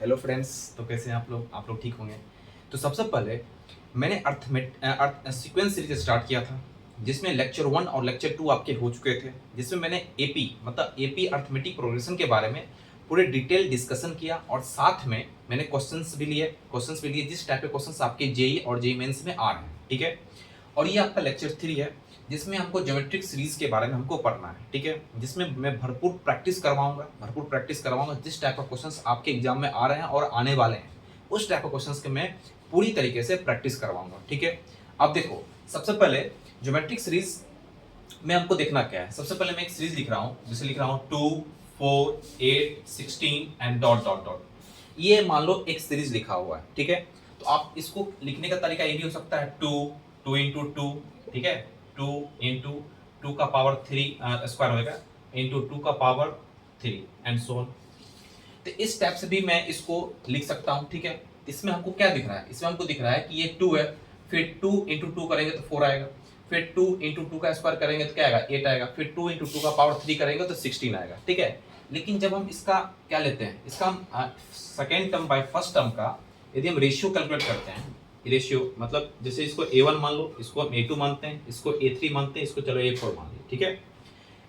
Hello friends. तो कैसे हैं आप लोग ठीक होंगे। तो सबसे पहले मैंने अर्थ सीक्वेंस सीरीज स्टार्ट किया था, जिसमें लेक्चर 1 और लेक्चर 2 आपके हो चुके थे, जिसमें मैंने एपी मतलब एपी अर्थमेटिक प्रोग्रेशन के बारे में पूरे डिटेल डिस्कशन किया और साथ में मैंने क्वेश्चंस भी लिए जिस टाइप के क्वेश्चंस आपके जेई और जेई मेंस में आ रहे हैं। ठीक है। और ये आपका लेक्चर 3 है, जिसमें हमको ज्योमेट्रिक सीरीज के बारे में हमको पढ़ना है। ठीक है। जिसमें मैं भरपूर प्रैक्टिस करवाऊंगा जिस टाइप का क्वेश्चंस आपके एग्जाम में आ रहे हैं और आने वाले हैं, उस टाइप का क्वेश्चंस के मैं पूरी तरीके से प्रैक्टिस करवाऊंगा। ठीक है। अब देखो, सबसे पहले ज्योमेट्रिक सीरीज में हमको देखना क्या है। सबसे पहले मैं एक सीरीज लिख रहा हूँ, जिसे लिख रहा हूँ 2 4 8 16 एंड डॉट डॉट डॉट। ये मान लो एक सीरीज लिखा हुआ है। ठीक है। तो आप इसको लिखने का तरीका ये भी हो सकता है 2 इंटू 2। ठीक है। 2 इंटू 2 का पावर 3 स्क्वायर होगा इंटू 2 का पावर 3 एंड सो ऑन। तो इस टाइप से भी मैं इसको लिख सकता हूँ। ठीक है। इसमें हमको क्या दिख रहा है, इसमें हमको दिख रहा है कि ये 2 है, फिर 2 इंटू 2 करेंगे तो 4 आएगा, फिर 2 इंटू 2 का स्क्वायर करेंगे तो क्या आएगा 8 आएगा, फिर 2 इंटू 2 का पावर 3 करेंगे तो 16 आएगा। ठीक है। लेकिन जब हम इसका क्या लेते हैं, इसका हम second term by first term का यदि हम रेशियो कैलकुलेट करते हैं, रेशियो मतलब जैसे इसको a1 मान लो, इसको हम a2 मानते हैं, इसको a3 मानते हैं, इसको चलो a4 मान लिया। ठीक है।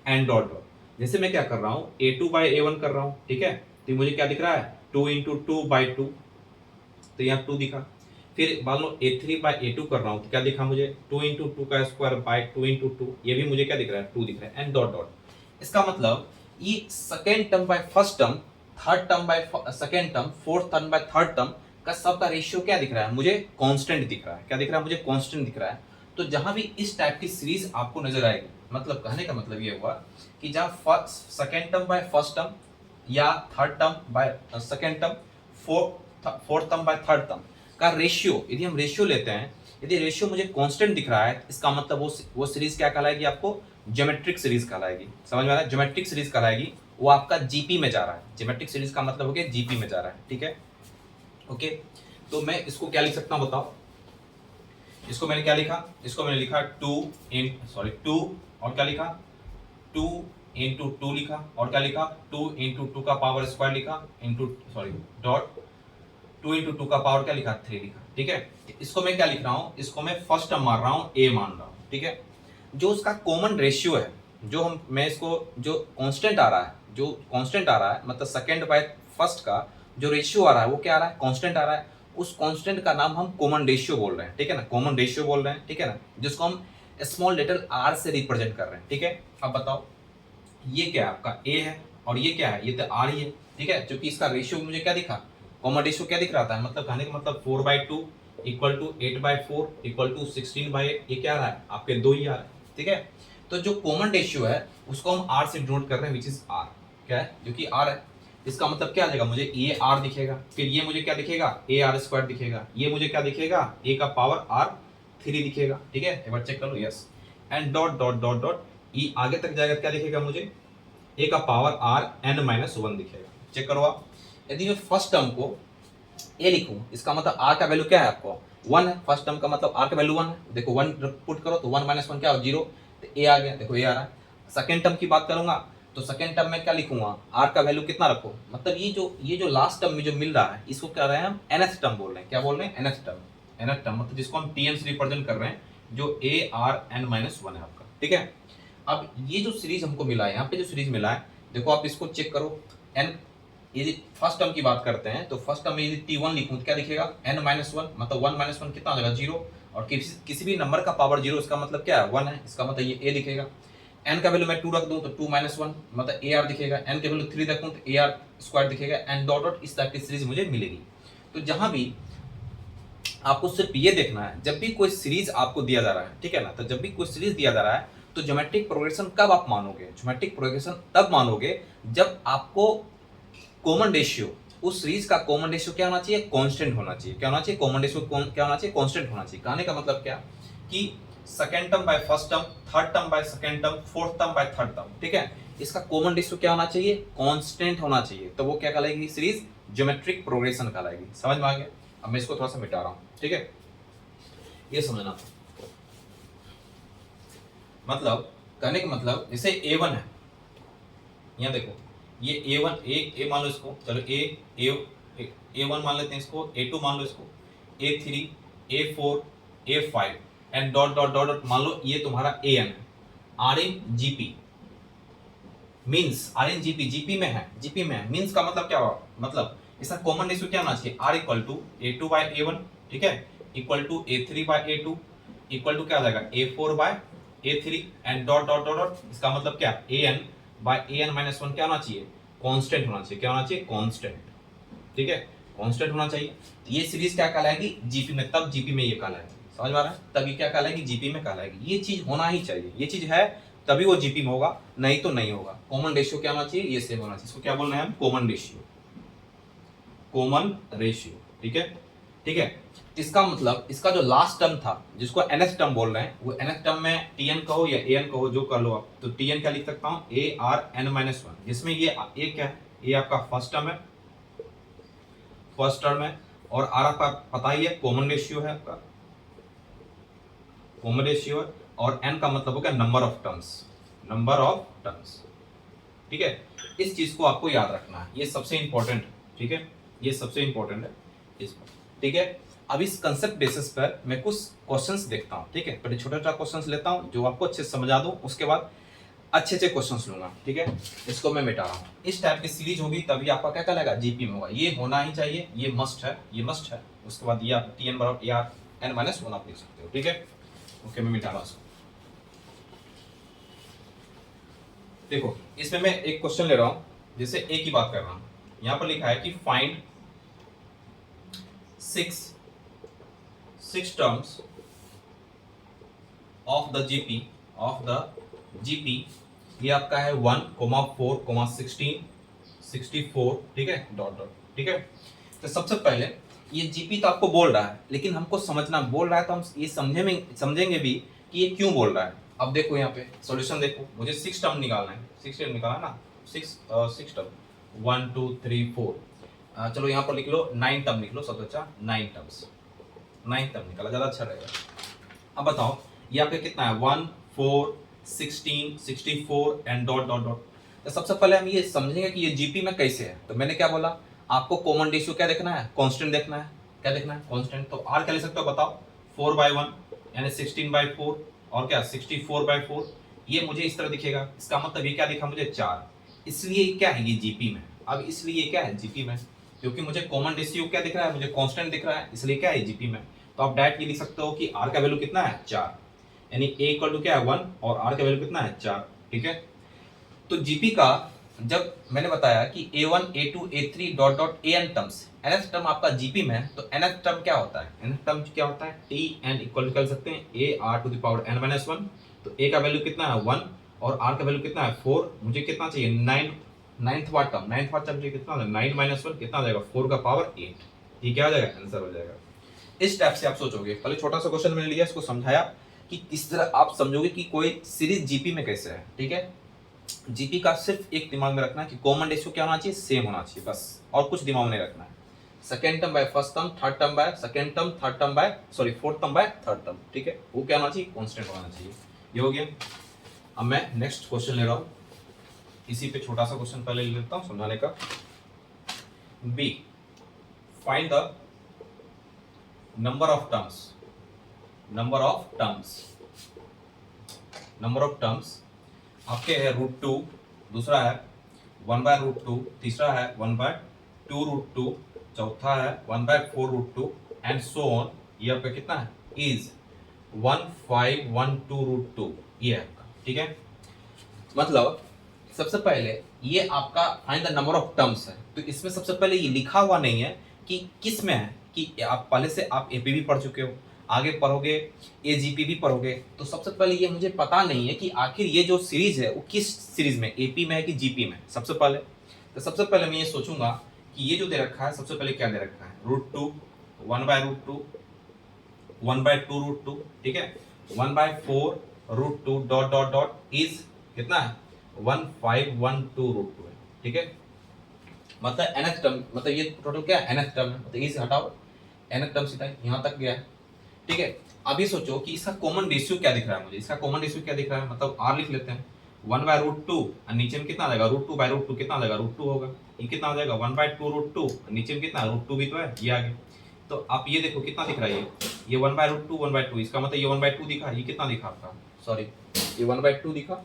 एंड डॉट डॉट जैसे मैं क्या कर रहा हूँ a2 बाय a1 कर रहा हूँ। ठीक है। तो मुझे क्या दिख रहा है 2 इंटू 2 बाई 2, तो यहाँ 2 दिखा। फिर मान लो a3 बाय a2 कर रहा हूँ तो क्या दिखा मुझे 2 इंटू 2 का स्क्वायर बाय 2 इंटू 2, ये भी मुझे क्या दिख रहा है 2 दिख रहा है एंड डॉट डॉट। इसका मतलब ये second term by first term, third term by second term, fourth term by third term का सबका रेशियो क्या दिख रहा है मुझे कांस्टेंट दिख रहा है। क्या दिख रहा है मुझे कांस्टेंट दिख रहा है। तो जहां भी इस टाइप की सीरीज आपको नजर आएगी, मतलब कहने का मतलब ये हुआ कि जहां second term by first term या third term by second term, fourth term by third term का रेशियो, यदि हम रेशियो लेते हैं, यदि रेशियो मुझे कांस्टेंट दिख रहा है, इसका मतलब वो सीरीज क्या कहलाएगी, आपको ज्योमेट्रिक सीरीज कहलाएगी। समझ में आ रहा है, ज्योमेट्रिक सीरीज कहलाएगी। वो आपका जीपी में जा रहा है। ज्योमेट्रिक सीरीज का मतलब हो गया जीपी में जा रहा है। ठीक है। ओके। तो मैं इसको क्या लिख सकता हूं बताओ। इसको मैंने क्या लिखा, इसको मैंने लिखा 2 और क्या लिखा 2 इंटू 2 लिखा और क्या लिखा 2 इंटू 2 का पावर स्क्वायर लिखा इंटू डॉट 2 इंटू 2 का पावर क्या लिखा 3 लिखा। ठीक है। इसको मैं क्या लिख रहा हूँ, इसको मैं फर्स्ट टर्म मार रहा हूँ a मान रहा हूँ। ठीक है। जो उसका कॉमन रेशियो है, जो हम मैं इसको जो कांस्टेंट आ रहा है, मतलब सेकंड बाय फर्स्ट का जो रेशियो आ रहा है वो क्या आ रहा है कांस्टेंट आ रहा है। उस कांस्टेंट का नाम हम कॉमन रेशियो बोल रहे हैं। ठीक है ना, कॉमन रेशियो बोल रहे हैं। ठीक है ना, जिसको हम स्मॉल लेटर r से रिप्रेजेंट कर रहे हैं। ठीक है। अब बताओ ये क्या है आपका a है और ये क्या है, ये तो r ही है। ठीक है। क्योंकि इसका रेशियो मुझे क्या दिखा, कॉमन रेशियो क्या दिख रहा था, मतलब कहने का मतलब 4/2 इक्वल टू 8/4 इक्वल टू 16/8, ये क्या आ रहा है आपके 2 ही आ रहा है। ठीक है। तो जो कॉमन रेशियो है उसको हम r से डिनोट कर रहे हैं, विच इज r। क्या है, जो कि r है। इसका मतलब क्या आ जाएगा, मुझे ये r दिखेगा, फिर ये मुझे क्या दिखेगा ar² दिखेगा, ये मुझे क्या दिखेगा a का पावर r3 दिखेगा। ठीक है। एक बार चेक कर लो, yes. And dot dot dot dot ये आगे तक जाएगा, क्या दिखेगा मुझे a का पावर rn-1 दिखेगा। चेक करो आप। यदि मैं फर्स्ट टर्म को a लिखूं, इसका मतलब r का वैल्यू क्या है आपको 1 है। फर्स्ट टर्म का मतलब r का वैल्यू 1 है। देखो 1 पुट करो तो 1 - 1 क्या हो 0, तो a आ गया। देखो a आ रहा है। सेकेंड टर्म की बात करूंगा तो सेकेंड टर्म में क्या लिखूंगा, r का वैल्यू कितना रखो, मतलब ये जो लास्ट टर्म में जो मिल रहा है इसको क्या रहे हैं हम nth टर्म बोल रहे हैं। क्या बोल रहे हैं nth टर्म मतलब जिसको हम tn से रिप्रेजेंट कर रहे हैं, जो arn-1 है आपका। ठीक है। अब ये जो सीरीज हमको मिला है, यहाँ पे जो सीरीज मिला है, देखो आप इसको चेक करो। n यदि फर्स्ट टर्म की बात करते हैं तो फर्स्ट टर्म में यदि t1 लिखूं तो क्या दिखेगा n-1, मतलब 1 - 1 कितना आ जाएगा 0, और किसी भी नंबर का पावर 0 इसका मतलब क्या है 1 है, इसका मतलब ये a दिखेगा। n का वैल्यू मैं 2 रख दूं तो 2 - 1 मतलब ar दिखेगा, n के वैल्यू 3 रखूं तो ar² दिखेगा एंड डॉट डॉट इस टाइप की सीरीज मुझे मिलेगी। तो जहां भी आपको सिर्फ ये देखना है, जब भी कोई सीरीज आपको दिया जा रहा है, ठीक है ना, तो जब भी कोई सीरीज दिया जा रहा है तो ज्योमेट्रिक प्रोग्रेशन कब आप मानोगे, ज्योमेट्रिक प्रोग्रेशन तब मानोगे जब आपको कॉमन रेशियो, उस सीरीज का कॉमन रेशियो क्या होना चाहिए कांस्टेंट होना चाहिए। क्या होना चाहिए, कॉमन रेशियो क्या होना चाहिए कांस्टेंट होना चाहिए। कहने का मतलब क्या कि second term by first term, third term by second term, fourth term by third term, ठीक है, इसका कॉमन रेशियो क्या होना चाहिए कांस्टेंट होना चाहिए। तो वो क्या कहलाएगी सीरीज ज्योमेट्रिक प्रोग्रेशन कहलाएगी। समझ में आ गया। अब मैं इसको थोड़ा सा मिटा रहा हूं, ठीक है, ये समझना। मतलब कहने का मतलब जैसे a1 है, यहाँ देखो ये a1 ए मान लो इसको, चलो ए A1 मान लेते हैं इसको, A2 मान लो इसको, A3, A4, A5 and dot dot dot dot मान लो ये तुम्हारा AN है। Are in GP means, are in GP GP में है, जीपी में है मीन्स का मतलब क्या हुआ, मतलब इसका कॉमन रेशियो क्या होना चाहिए, R equal to A2 bye A1, ठीक है, equal to A3 by A2, equal to क्या आ जाएगा A4 by A3 and dot dot dot dot, इसका मतलब क्या, AN बाय AN माइनस 1 क्या होना चाहिए, कांस्टेंट होना चाहिए, क्या होना चाहिए, कांस्टेंट, ठीक है, कांस्टेंट होना चाहिए। ये सीरीज क्या कहलाएगी, जीपी में, तब जीपी में ये कहलाएगी, समझ में आ रहा है, तब ये क्या कहलाएगी, जीपी में कहलाएगी। ये चीज होना ही चाहिए, ये चीज है तभी वो जीपी में होगा, नहीं तो नहीं होगा। कॉमन रेशियो क्या होना चाहिए, ये सेम होना चाहिए, इसको क्या बोलना है हम, कॉमन रेशियो, कॉमन रेशियो, ठीक है, ठीक है। इसका मतलब इसका जो लास्ट टर्म था जिसको nth टर्म बोल रहे हैं, वो nth टर्म में tn कहो या an कहो, जो कर लो आप, तो tn क्या लिख सकता हूं, ARn-1, जिसमें ये क्या है, ये आपका फर्स्ट टर्म है, फर्स्ट टर्म है, और आर आपका पता ही है कॉमन रेशियो है, आपका कॉमन रेशियो है, और n का मतलब हो गया number of terms, number of terms, ठीक है। इस चीज को आपको याद रखना है, ये सबसे इंपॉर्टेंट है, ठीक है, ये सबसे इंपॉर्टेंट है इस पर, ठीक है। अब इस कंसेप्ट बेसिस पर मैं कुछ क्वेश्चंस देखता हूं, ठीक है, पहले छोटा छोटा क्वेश्चंस लेता हूं जो आपको अच्छे से समझा दूं, उसके बाद अच्छे अच्छे क्वेश्चंस लूंगा, ठीक है। इसको मैं मिटा रहा हूं, इस टाइप की सीरीज होगी तभी आपका क्या कहलाएगा, जीपी में होगा, ये होना ही चाहिए, ये मस्ट है, ये मस्ट है। उसके बाद ये आप tn बराबर ARn-1 आप लिख सकते हो, ठीक है। ओके, मैं मिटा रहा हूं इसको। देखो इसमें मैं एक क्वेश्चन ले रहा हूं, जैसे ए की बात कर रहा हूं, यहां पर लिखा है कि find six terms of the GP, ये आपका है 1,4,16 64, ठीक है, डॉट डॉट, ठीक है। तो सबसे पहले ये जीपी तो आपको बोल रहा है, लेकिन हमको समझना, बोल रहा है तो हम ये समझेंगे भी कि ये क्यों बोल रहा है। अब देखो यहाँ पे सॉल्यूशन देखो, मुझे 6 टर्म निकालना है, 6 टर्म निकालना ना, 6 टर्म 1 2 3 4, चलो यहाँ पर लिख लो 9 टर्म लिख लो, सबसे अच्छा 9 टर्म्स, 9 टर्म निकाला ज़्यादा अच्छा रहेगा। अब बताओ ये आपका कितना है, 1 4 16 64 एंड डॉट डॉट डॉट। तो सबसे पहले हम ये समझेंगे कि ये जीपी में कैसे है। तो मैंने क्या बोला, आपको कॉमन रेशियो क्या देखना है, कांस्टेंट देखना है, क्या देखना है, कांस्टेंट। तो आर क्या ले सकते हो बताओ, 4/1 यानी 16/4, और क्या 64/4, ये मुझे इस तरह दिखेगा, इसका मतलब ये क्या दिखा मुझे 4, इसलिए क्या है ये जीपी में। अब इसलिए क्या है जीपी में, क्योंकि मुझे कॉमन रेशियो क्या दिख रहा है, मुझे कांस्टेंट दिख रहा है, इसलिए क्या है जीपी में। तो आप डायरेक्ट ये लिख सकते हो कि आर का वैल्यू कितना है 4, यानी ए इक्वल टू क्या है 1 और आर का वैल्यू कितना है 4, ठीक है। तो जीपी का जब मैंने बताया कि A1 A2 A3 dot dot AN terms, nth term आपका जीपी में है, तो nth टर्म क्या होता है, nth टर्म क्या होता है, Tn इक्वल कर सकते हैं AR⁻n-1। तो a का वैल्यू कितना है 1 और r का वैल्यू कितना है 4, मुझे कितना चाहिए 9, नाइन्थ वाट टर्म चाहिए, कितना 9 - 1 कितना आ जाएगा 4 का पावर 8, ये क्या आ जाएगा, आंसर हो जाएगा। इस टाइप से आप सोचोगे। पहले छोटा सा क्वेश्चन मैंने लिया, इसको समझाया कि किस तरह आप समझोगे कि कोई सीरीज जीपी में कैसे है, ठीक है। जीपी का सिर्फ एक दिमाग में रखना है कि कॉमन रेशियो क्या होना चाहिए, सेम होना चाहिए, बस, और कुछ दिमाग में नहीं रखना है। Second term by first term, third term by second term, third term by fourth term by third term, ठीक है, वो क्या होना चाहिए, कांस्टेंट होना चाहिए। ये हो गया। अब मैं नेक्स्ट क्वेश्चन ले रहा हूँ, इसी पे छोटा सा क्वेश्चन पहले ले लेता हूँ समझाने का। B, find the number of terms, number of terms आपके है √2, दूसरा है 1/√2, तीसरा है 1/2√2, चौथा है 1/4√2 एंड सो ऑन। ये आपका कितना है, इज 1512√2, ये है आपका, ठीक है। मतलब सबसे पहले ये आपका find the number of terms है, तो इसमें सबसे पहले ये लिखा हुआ नहीं है कि किस में है, कि आप पहले से आप एपी भी पढ़ चुके हो, आगे पढ़ोगे एजीपी भी पढ़ोगे, तो सबसे पहले ये मुझे पता नहीं है कि आखिर ये जो सीरीज है वो किस सीरीज में, एपी में है कि जीपी में। सबसे पहले मैं ये सोचूंगा कि ये जो दे रखा है, सबसे पहले क्या दे रखा है, √2, 1/√2, 1/2√2, ठीक है, 1/4√2 डॉट डॉट डॉट इज कितना है 1512√2 है, ठीक है। मतलब nth टर्म, मतलब ये टोटल क्या है nth टर्म है, मतलब इसे हटाओ, nth टर्म सीधा यहाँ तक गया है, ठीक है। अभी सोचो कि इसका कॉमन रेशियो क्या दिख रहा है मुझे, इसका कॉमन रेशियो क्या दिख रहा है, मतलब r लिख लेते हैं 1/√2 और नीचे में कितना आ जाएगा √2/√2 कितना आ जाएगा √2 होगा, ये कितना हो जाएगा 1/2 √2, नीचे में कितना √2 भी तो है, ये आ गया। तो आप ये देखो कितना दिख रहा है, ये 1/√2 1/2, इसका मतलब ये 1/2 दिखा, ये कितना दिखा आपका, सॉरी ये 1/2 दिखा,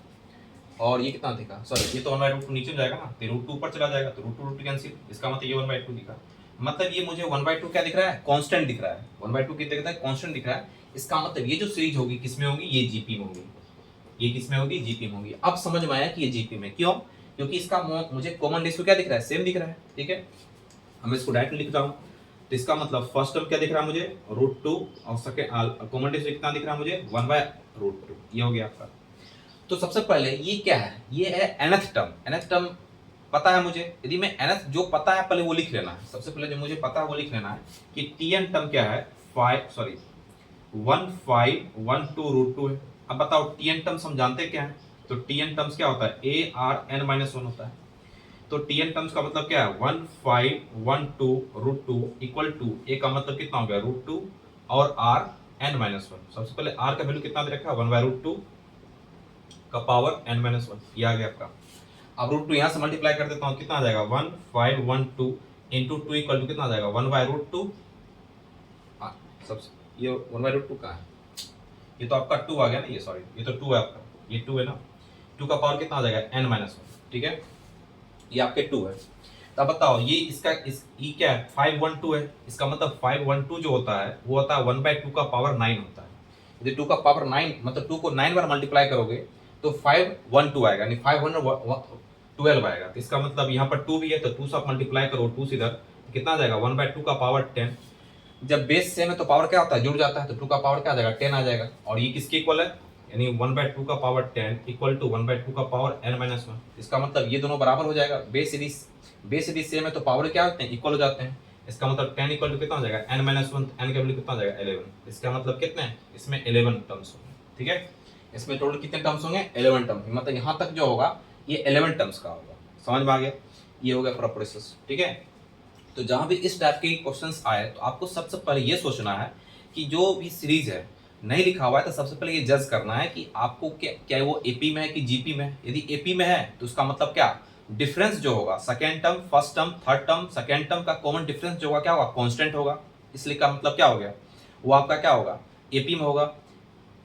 और ये कितना दिखा, सॉरी ये तो 1/2 नीचे में जाएगा ना, तो √2 ऊपर चला जाएगा, तो √2 कैंसिल, इसका मतलब ये 1/2 दिखा। मतलब ये मुझे 1/2 क्या दिख रहा है, कांस्टेंट दिख रहा है, 1/2 कितने दिखता है, कांस्टेंट दिख रहा है। इसका मतलब ये जो सीरीज होगी किसमें होगी, ये जीपी में होगी, ये किसमें होगी, जीपी में होगी। अब समझ में आया कि ये जीपी में क्यों, क्योंकि इसका मुझे कॉमन रेशियो क्या दिख रहा है, सेम दिख रहा है, ठीक है। हम इसको डायरेक्ट लिख रहा हूँ, तो इसका मतलब फर्स्ट टर्म क्या दिख रहा है मुझे √2, और सेकंड कॉमन रेशियो कितना दिख रहा है मुझे 1/√2, ये हो गया आपका। तो सबसे पहले ये क्या है, ये है nth टर्म, nth टर्म पता है मुझे, यदि मैं nth जो पता है पहले वो लिख लेना है, सबसे पहले जो मुझे पता है वो लिख लेना है कि tn टर्म क्या है 1512 है। अब बताओ tn टर्म्स हम जानते क्या है, तो tn टर्म्स क्या होता है ARn-1 होता है। तो tn टर्म्स का मतलब क्या है 1512 इक्वल टू, ए का मतलब कितना हो गया √2 और Rn-1। सबसे पहले r का वैल्यू कितना दे रखा है 1/√2 का पावर n-1, ये आ गया आपका। अब √2 यहाँ से मल्टीप्लाई कर देता हूँ, कितना आ जाएगा 1512 इंटू 2 इक्वल टू कितना आ जाएगा 1/√2। सबसे ये 1/√2 कहाँ है, ये तो आपका 2 आ गया ना, ये सॉरी ये तो 2 है आपका, ये 2 है ना, 2 का पावर कितना आ जाएगा n-1, ठीक है, ये आपके 2 है। तब बताओ ये इसका ये क्या है 512 है, इसका मतलब 512 जो होता है वो होता है 1/2 का पावर 9 होता है। यदि 2 का पावर 9 मतलब 2 को 9 बार मल्टीप्लाई करोगे तो 512 आएगा, यानी 512 आएगा। तो इसका मतलब यहाँ पर 2 भी है, तो 2 से आप मल्टीप्लाई करो 2 से इधर, तो कितना आ जाएगा 1/2 का पावर 10। जब बेस सेम है तो पावर क्या होता है, जुड़ जाता है, तो 2 का पावर क्या आ जाएगा 10 आ जाएगा। और ये किसके इक्वल है, यानी 1/2 का पावर 10 इक्वल टू 1/2 का पावर n-1। इसका मतलब ये दोनों बराबर हो जाएगा, बेस यदि सेम है तो पावर क्या होते हैं, इक्वल हो जाते हैं। इसका मतलब 10 इक्वल टू कितना हो जाएगा n-1, n का वैल्यू कितना हो जाएगा 11। इसका मतलब कितने हैं, इसमें 11 टर्म्स होंगे, ठीक है। इसमें टोटल कितने टर्म्स होंगे 11 टर्म्स, मतलब यहाँ तक जो होगा ये 11 टर्म्स का होगा। समझ में आ गया, ये हो गया पूरा प्रोसेस, ठीक है। तो जहां भी इस टाइप के क्वेश्चंस आए तो आपको सबसे पहले ये सोचना है कि जो भी सीरीज है नहीं लिखा हुआ है तो सबसे पहले ये जज करना है कि आपको क्या वो एपी में है कि जीपी में है। यदि एपी में है तो उसका मतलब क्या, डिफरेंस जो होगा second term first term third term second term का कॉमन डिफरेंस जो होगा क्या होगा कांस्टेंट होगा, इसलिए का मतलब क्या हो गया वो आपका क्या होगा एपी में होगा।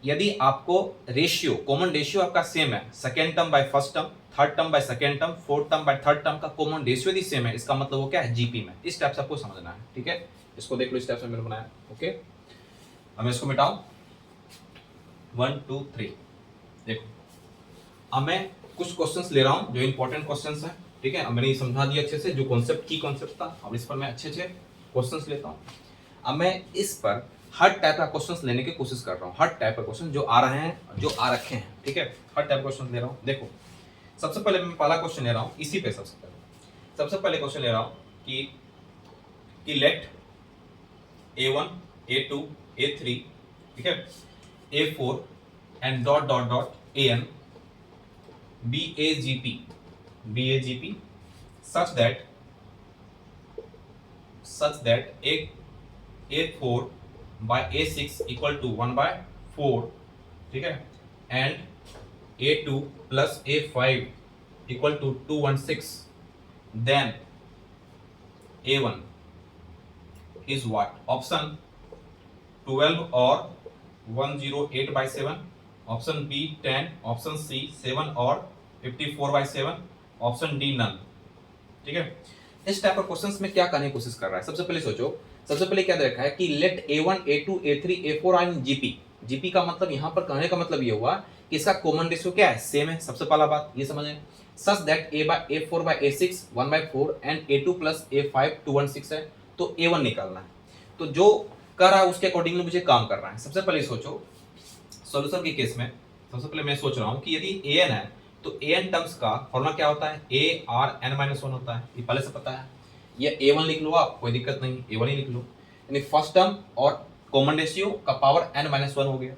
यदि आपको रेशियो कॉमन रेशियो आपका सेम है, second term by first term third term by second term fourth term by third term का कॉमन रेशियो यदि सेम है, इसका मतलब वो क्या है जीपी में। इस टाइप से आपको समझना है, ठीक है। इसको देख लो, इस टाइप से मैंने बनाया, ओके। अब मैं इसको मिटाऊं 1 2 3, देखो अब मैं कुछ क्वेश्चंस ले रहा हूं जो इंपॉर्टेंट क्वेश्चंस हैं, ठीक है। अब मैंने ये समझा दिया अच्छे से जो कॉन्सेप्ट की कॉन्सेप्ट था, अब इस पर मैं अच्छे क्वेश्चंस लेता हूं। अब मैं इस पर हर टाइप का क्वेश्चंस लेने की कोशिश कर रहा हूं, हर टाइप का क्वेश्चन जो आ रहे हैं जो आ रखे हैं, ठीक है, हर टाइप क्वेश्चन ले रहा हूं। देखो सबसे पहले मैं पहला क्वेश्चन ले रहा हूं, इसी पे सबसे पहले क्वेश्चन ले रहा हूं कि लेट a1 a2 a3, ठीक है, a4 and dot dot dot an BAGP such that a4 by a6 equal to 1/4, ठीक है, and a2 plus a5 equal to 216, then a1 is what? Option 12 or 108/7, option B 10, option C 7 और 54/7, option d none, ठीक है। इस type of questions में क्या करने की कोशिश कर रहा है, सबसे पहले सोचो, सबसे पहले क्या दे रखा है कि let a1 a2 a3 a4 are in GP. GP का मतलब यहाँ पर कहने का मतलब ये हुआ कि इसका कॉमन रेशियो क्या है, सेम है। सबसे पहला बात ये समझें, such that a4 by a6 1/4 and a2 plus a5 216 है, तो a1 निकालना है। तो जो कर रहा है उसके अकॉर्डिंगली मुझे काम करना है। सबसे पहले सोचो सॉल्यूशन के केस में, सबसे पहले मैं सोच रहा हूँ कि यदि an है तो an टर्म्स का फॉर्मूला क्या होता है, ARn-1 होता है, ये पहले से पता है। ये a1 लिख लो आप, कोई दिक्कत नहीं, a1 ही लिख लो, यानी फर्स्ट टर्म और कॉमन रेशियो का पावर n-1 हो गया।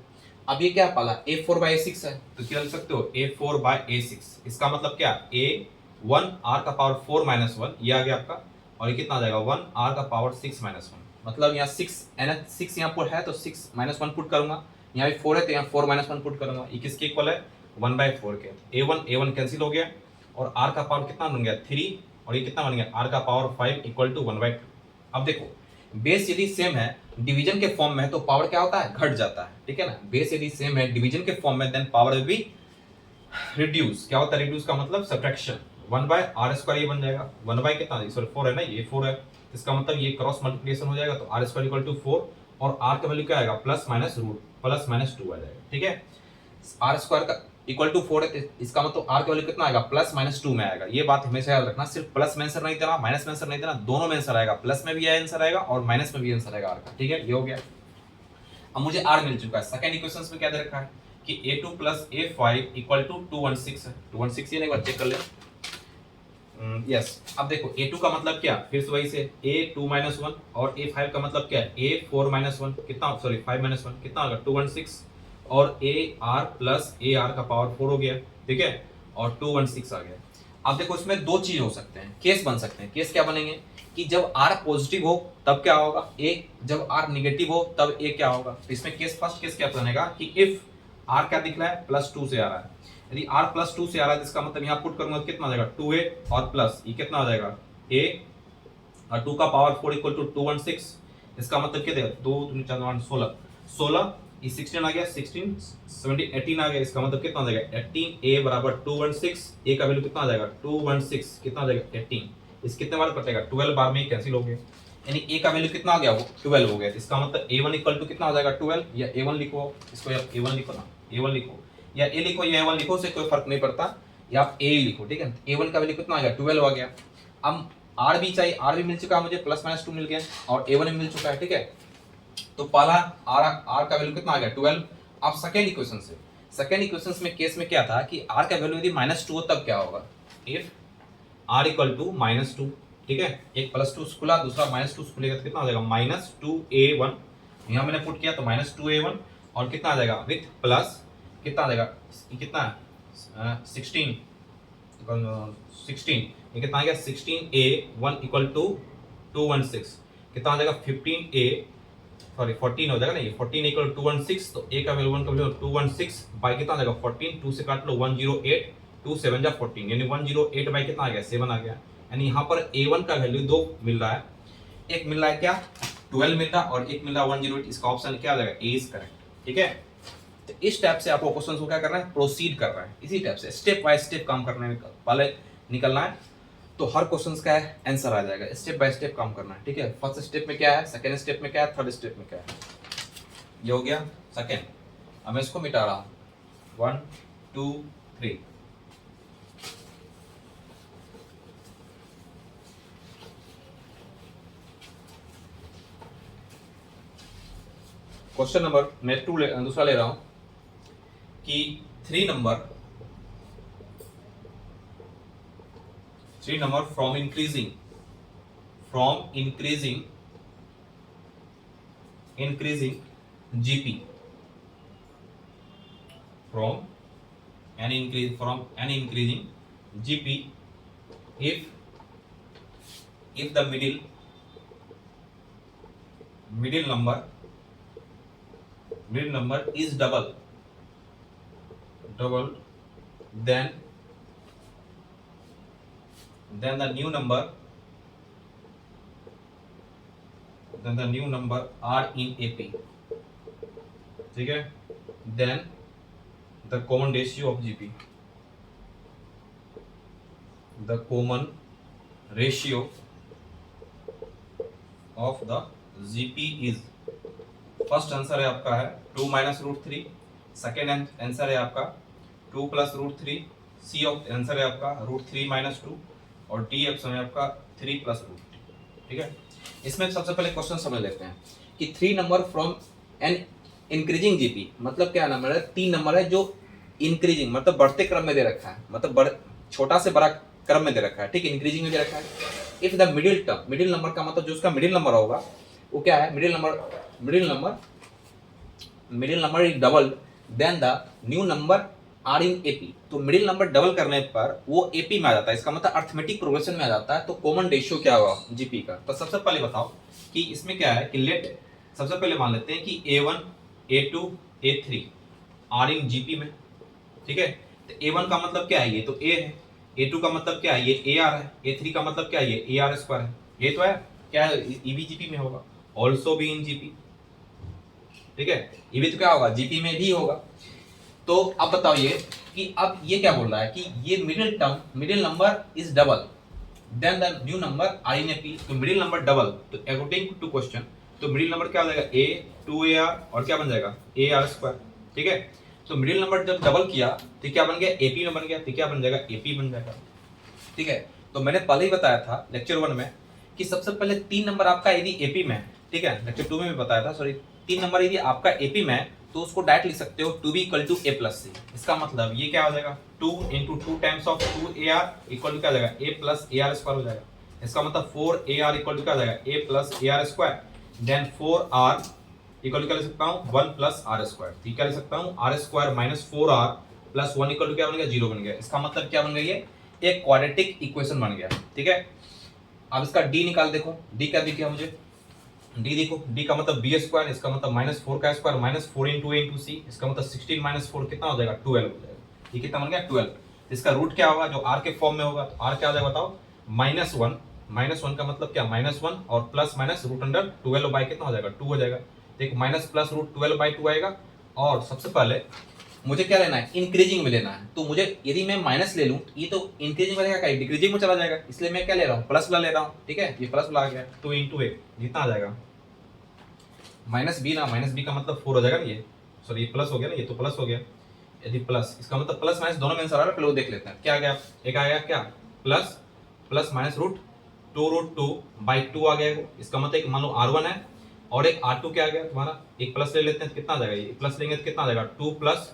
अब ये क्या पाला a4 by a6 है, तो क्या लिख सकते हो a4 by a6, इसका मतलब क्या a1 r का पावर 4 - 1, ये आ गया आपका, और ये कितना आ जाएगा 1 r का पावर 6 - 1, मतलब यहाँ 6 यहाँ पर है तो 6 - 1 पुट करूंगा, यहाँ भी 4 है तो यहाँ 4 - 1 पुट करूंगा, ये किसके इक्वल है 1/4 के। a1 कैंसिल हो गया और r का पावर कितना बन गया 3 और ये कितना बन गया r का पावर 5 इक्वल टू 1/2। अब देखो बेस यदि सेम है डिवीजन के फॉर्म में है तो पावर क्या होता है, घट जाता है, ठीक है ना। बेस यदि सेम है डिवीजन के फॉर्म में then power will be reduce. क्या होता है रिड्यूस का मतलब सब्ट्रैक्शन। 1/r² ये बन जाएगा, 1 कितना सॉरी 4 है ना, ये 4 है, इसका मतलब ये क्रॉस मल्टीप्लिकेशन हो जाएगा तो r² इक्वल टू 4 और r का वैल्यू क्या आएगा प्लस माइनस 2 आ जाएगा, ठीक है। r² का इक्वल टू 4 है इसका मतलब r का वैल्यू कितना आएगा प्लस माइनस 2 में आएगा। ये बात हमेशा याद रखना, सिर्फ प्लस में आंसर नहीं देना माइनस में आंसर नहीं देना, दोनों में आंसर आएगा, प्लस में भी आंसर आएगा और माइनस में भी आंसर आएगा r का, ठीक है। ये हो गया। अब मुझे r मिल चुका है, सेकंड इक्वेशन में क्या दे रखा है कि a2 plus a5 equal to 216 है। 216 ये एक बार चेक कर ले। यस अब देखो a2 का मतलब क्या, फिर से वही से a2 माइनस 1 और a5 का मतलब क्या है a4 माइनस 1 कितना सॉरी 5 माइनस 1 कितना होगा 216 और ar प्लस ar का पावर 4 हो गया, ठीक है, और 216 आ गया। अब देखो इसमें दो चीज हो सकते हैं, केस बन सकते हैं। केस क्या बनेंगे कि जब r पॉजिटिव हो तब क्या होगा a, जब r नेगेटिव हो तब a क्या होगा। तो इसमें केस फर्स्ट केस क्या बनेगा कि इफ r क्या दिख रहा है +2 से आ रहा है, यदि r +2 से आ रहा है तो इसका मतलब यहाँ पुट करूंगा कितना आ जाएगा 2a और प्लस ये कितना आ जाएगा a और 2 का पावर 4 इक्वल टू 216। इसका मतलब क्या देगा 2 3 4 16 16 ये 16 आ गया 16 17 18 आ गया। इसका मतलब कितना आ जाएगा 18a बराबर 216, a का वैल्यू कितना आ जाएगा 216 कितना आ जाएगा 18। इस कितने बार कटेगा 12 बार में कैंसिल हो गया, यानी a का वैल्यू कितना आ गया वो 12 हो गया। इसका मतलब a1 इक्वल टू कितना आ जाएगा 12 या a1 लिखो, इसको या a1 लिखो ना, a1 लिखो या a लिखो या a1 लिखो, से कोई फर्क नहीं पड़ता, या आप a लिखो, ठीक है। a1 का वैल्यू कितना आ गया 12 आ गया। अब r भी चाहिए, r भी मिल चुका है मुझे प्लस माइनस 2 मिल गया और a1 भी मिल चुका है, ठीक है। तो पहला r का वैल्यू कितना आ गया 12। अब सेकंड इक्वेशन से, सेकंड इक्वेशन में केस में क्या था कि r का वैल्यू यदि -2 हो तब क्या होगा, इफ r इक्वल टू -2, ठीक है, एक +2 खुला दूसरा -2 खुलेगा तो कितना आ जाएगा -2a1, यहाँ मैंने पुट किया तो -2a1 और कितना आ जाएगा विथ प्लस कितना आ जाएगा कितना 16 ये कितना आ गया 16a1 इक्वल टू 216 कितना आ जाएगा 15a सॉरी 14 हो जाएगा ना, ये 14 इक्वल टू 216 तो a का वैल्यू 1 का वैल्यू 216 बाय कितना आ जाएगा 14, 2 से काट लो 108 2 7 जा 14 यानी 108 बाय कितना आ गया 7 आ गया। यानी यहाँ पर a1 का वैल्यू 2 मिल रहा है, एक मिल रहा है क्या 12 मिल रहा है और एक मिल रहा है 108। इसका ऑप्शन क्या आ जाएगा ए इज करेक्ट, ठीक है। तो इस टाइप से आपको क्वेश्चन को क्या करना है प्रोसीड कर रहा है, इसी टाइप से स्टेप बाय स्टेप काम करने में पहले निकलना है तो हर क्वेश्चन का आंसर आ जाएगा। स्टेप बाय स्टेप काम करना है, ठीक है। फर्स्ट स्टेप में क्या है, सेकंड स्टेप में क्या है, थर्ड स्टेप में क्या है। ये हो गया सेकंड। अब मैं इसको मिटा रहा हूं 1 2 3। क्वेश्चन नंबर मैं दूसरा ले रहा हूं कि 3 number from increasing GP from an increasing GP if the middle number is double then the new number are in AP, ठीक है। then the common ratio of GP, the common ratio of the GP is, first answer है आपका है 2 minus √3, second answer है आपका 2 plus √3, C answer है आपका √3 minus 2 और डी ऑप्शन है आपका 3 प्लस √3, ठीक है। इसमें सबसे पहले क्वेश्चन समझ लेते हैं कि 3 number from an increasing GP मतलब क्या नंबर है, 3 नंबर है जो इंक्रीजिंग मतलब बढ़ते क्रम में दे रखा है, मतलब छोटा से बड़ा क्रम में दे रखा है, ठीक है, इंक्रीजिंग में दे रखा है। इफ द मिडिल नंबर का मतलब जो उसका मिडिल नंबर होगा वो क्या है, middle number is double then the new number are in AP. तो मिडिल नंबर डबल करने पर वो एपी में आ जाता है, इसका मतलब अर्थमेटिक प्रोग्रेशन में आ जाता है। तो कॉमन रेशियो क्या होगा जीपी का, तो सबसे पहले बताओ कि इसमें क्या है कि लेट सबसे पहले मान लेते हैं कि A1 A2 A3 are in GP में, ठीक है। तो A1 का मतलब क्या है, ये तो A है, A2 का मतलब क्या है, ये AR है, A3 का मतलब क्या है, ये AR स्क्वायर है, ये तो है क्या है, EVGP में होगा, ऑल्सो भी इन GP, ठीक है, ये भी तो क्या होगा, GP में भी होगा। तो अब बताओ ये कि अब ये क्या बोल रहा है कि ये middle number is double then the new number are in A P, तो मिडिल नंबर डबल, तो अकॉर्डिंग टू क्वेश्चन तो मिडिल नंबर क्या हो जाएगा, ए 2AR और क्या बन जाएगा AR स्क्वायर, ठीक है। तो मिडिल नंबर जब डबल किया तो क्या बन गया, AP में बन गया, तो क्या बन जाएगा, AP बन जाएगा, ठीक है। तो मैंने पहले ही बताया था लेक्चर 1 में कि सबसे पहले 3 नंबर आपका यदि AP में है, ठीक है, लेक्चर 2 में भी बताया था, सॉरी 3 नंबर यदि आपका AP में है तो उसको डायरेक्ट लिख सकते हो 2B = A+C। इसका मतलब ये क्या हो जाएगा, 2 × 2 times of 2AR equal to क्या हो जाएगा, A+AR स्क्वायर हो जाएगा। इसका मतलब 4AR इक्वल टू क्या हो जाएगा, A+AR square, then 4R equal to क्या लिख सकता हूँ, 1 + R स्क्वायर, ठीक, क्या लिख सकता हूँ, R square - 4R + 1 equal to क्या बन गया, 0 बन गया। इसका मतलब क्या बन गया, ये एक क्वाड्रेटिक इक्वेशन बन गया, ठीक है। अब इसका डी निकाल, देखो डी क्या दिख गया मुझे, डी देखो, डी का मतलब B स्क्वायर, इसका मतलब -4 का स्क्वायर -4 × A × C, इसका मतलब 16 - 4 कितना हो जाएगा, 12 हो जाएगा। ये कितना बन गया, 12। इसका रूट क्या होगा, जो R के फॉर्म में होगा, तो R क्या हो जाएगा बताओ, -1 का मतलब क्या, -1 और प्लस माइनस √12 बाई कितना हो जाएगा, 2 हो जाएगा। देखो माइनस प्लस √12/2 आएगा। और सबसे पहले मुझे क्या लेना है, इंक्रीजिंग में लेना है, तो मुझे यदि मैं माइनस ले लूं ये तो इंक्रीजिंग में रहेगा, डिक्रीजिंग में चला जाएगा, इसलिए मैं क्या ले रहा हूँ, प्लस वाला ले रहा हूँ, ठीक है। ये प्लस वाला आ गया, 2 × A जितना आ जाएगा -B ना, -B का मतलब 4 हो जाएगा ना, ये सॉरी ये प्लस हो गया ना, ये तो प्लस हो गया। यदि प्लस, इसका मतलब प्लस माइनस दोनों में आंसर आ रहा है, पहले वो देख लेते हैं क्या आ गया। एक आ गया क्या, प्लस माइनस √2/2 आ गया। इसका मतलब एक मान लो R1 है और एक R2 क्या आ गया तुम्हारा, एक प्लस ले लेते हैं तो कितना आ जाएगा, ये प्लस लेंगे तो कितना आ जाएगा, 2 प्लस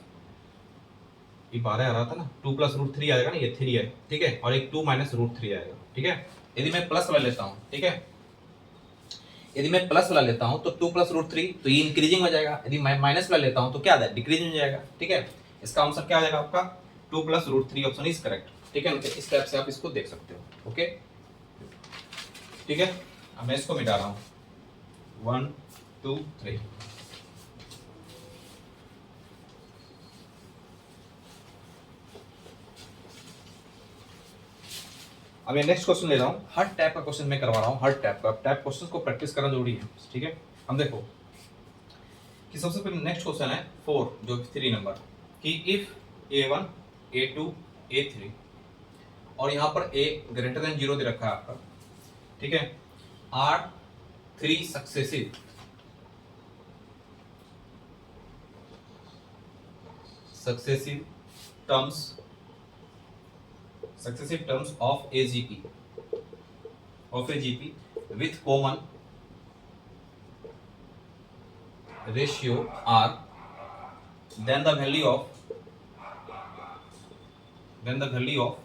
ये 12 आ रहा था ना, 2 + √3 आएगा ना, ये 3 है, ठीक है, और एक 2 - √3 आएगा, ठीक है। यदि मैं प्लस वाला लेता हूँ, ठीक है, यदि मैं प्लस वाला लेता हूं तो 2 + √3 तो ये इंक्रीजिंग हो जाएगा, यदि मैं माइनस वाला लेता हूं तो क्या डिक्रीजिंग हो जाएगा, ठीक है। इसका आंसर क्या आ जाएगा आपका, 2 + √3 ऑप्शन इज करेक्ट, ठीक है। इस टाइप से आप इसको देख सकते हो, ओके, ठीक है। अब मैं इसको मिटा रहा हूं, 1 2 3। अब मैं नेक्स्ट क्वेश्चन ले रहा हूँ, हर टाइप का क्वेश्चन मैं करवा रहा हूँ, हर टाइप का टाइप क्वेश्चन को प्रैक्टिस करना जरूरी है, ठीक है। हम देखो कि सबसे पहले नेक्स्ट क्वेश्चन है 4 जो 3 नंबर, कि इफ A1 A2 A3 और यहाँ पर A > 0 दे रखा है आपका, ठीक है, are 3 successive terms of AGP with common ratio R, then the value of